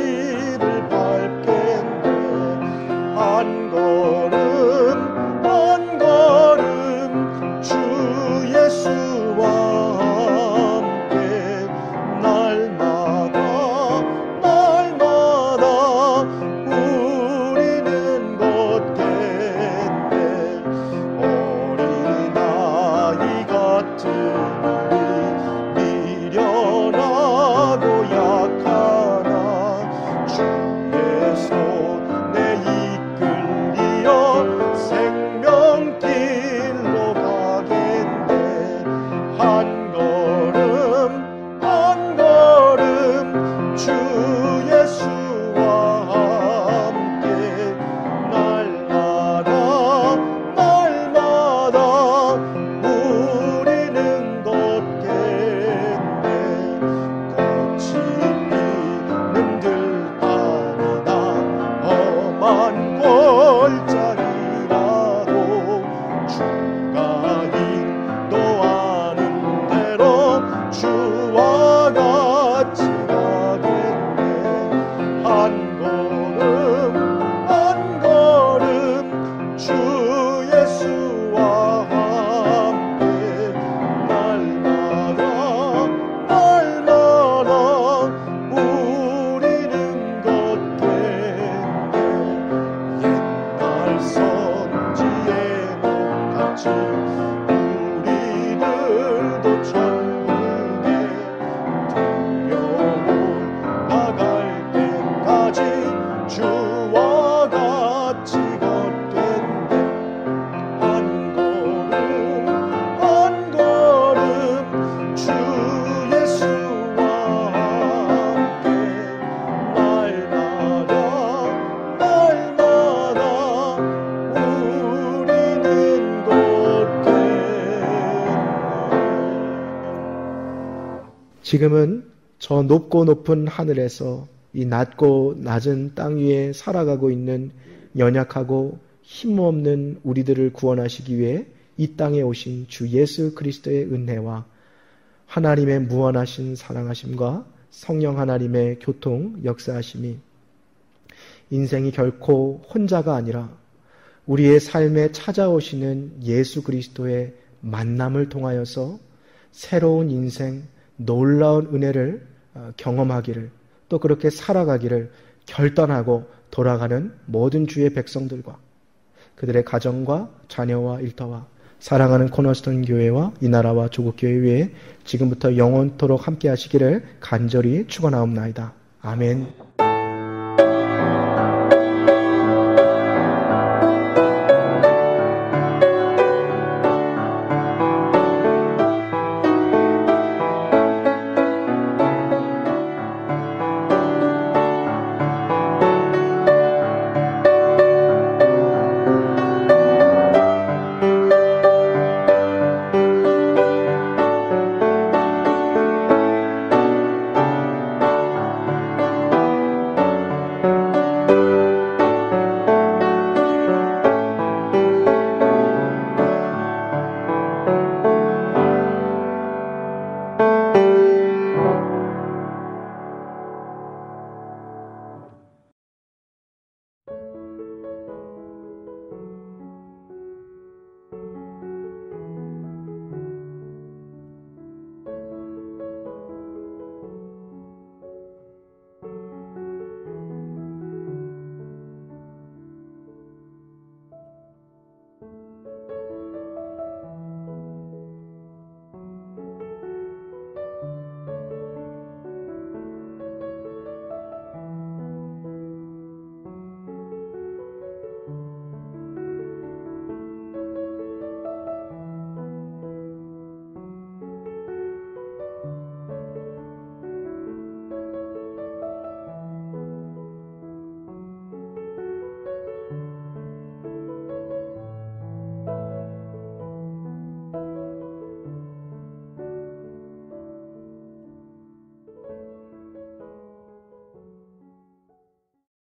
밟겠네. 한 걸음 한 지금은 저 높고 높은 하늘에서 이 낮고 낮은 땅 위에 살아가고 있는 연약하고 힘없는 우리들을 구원하시기 위해 이 땅에 오신 주 예수 그리스도의 은혜와 하나님의 무한하신 사랑하심과 성령 하나님의 교통 역사하심이 인생이 결코 혼자가 아니라 우리의 삶에 찾아오시는 예수 그리스도의 만남을 통하여서 새로운 인생, 놀라운 은혜를 경험하기를, 또 그렇게 살아가기를 결단하고 돌아가는 모든 주의 백성들과 그들의 가정과 자녀와 일터와 사랑하는 코너스톤 교회와 이 나라와 조국 교회 위에 지금부터 영원토록 함께 하시기를 간절히 축원하옵나이다. 아멘.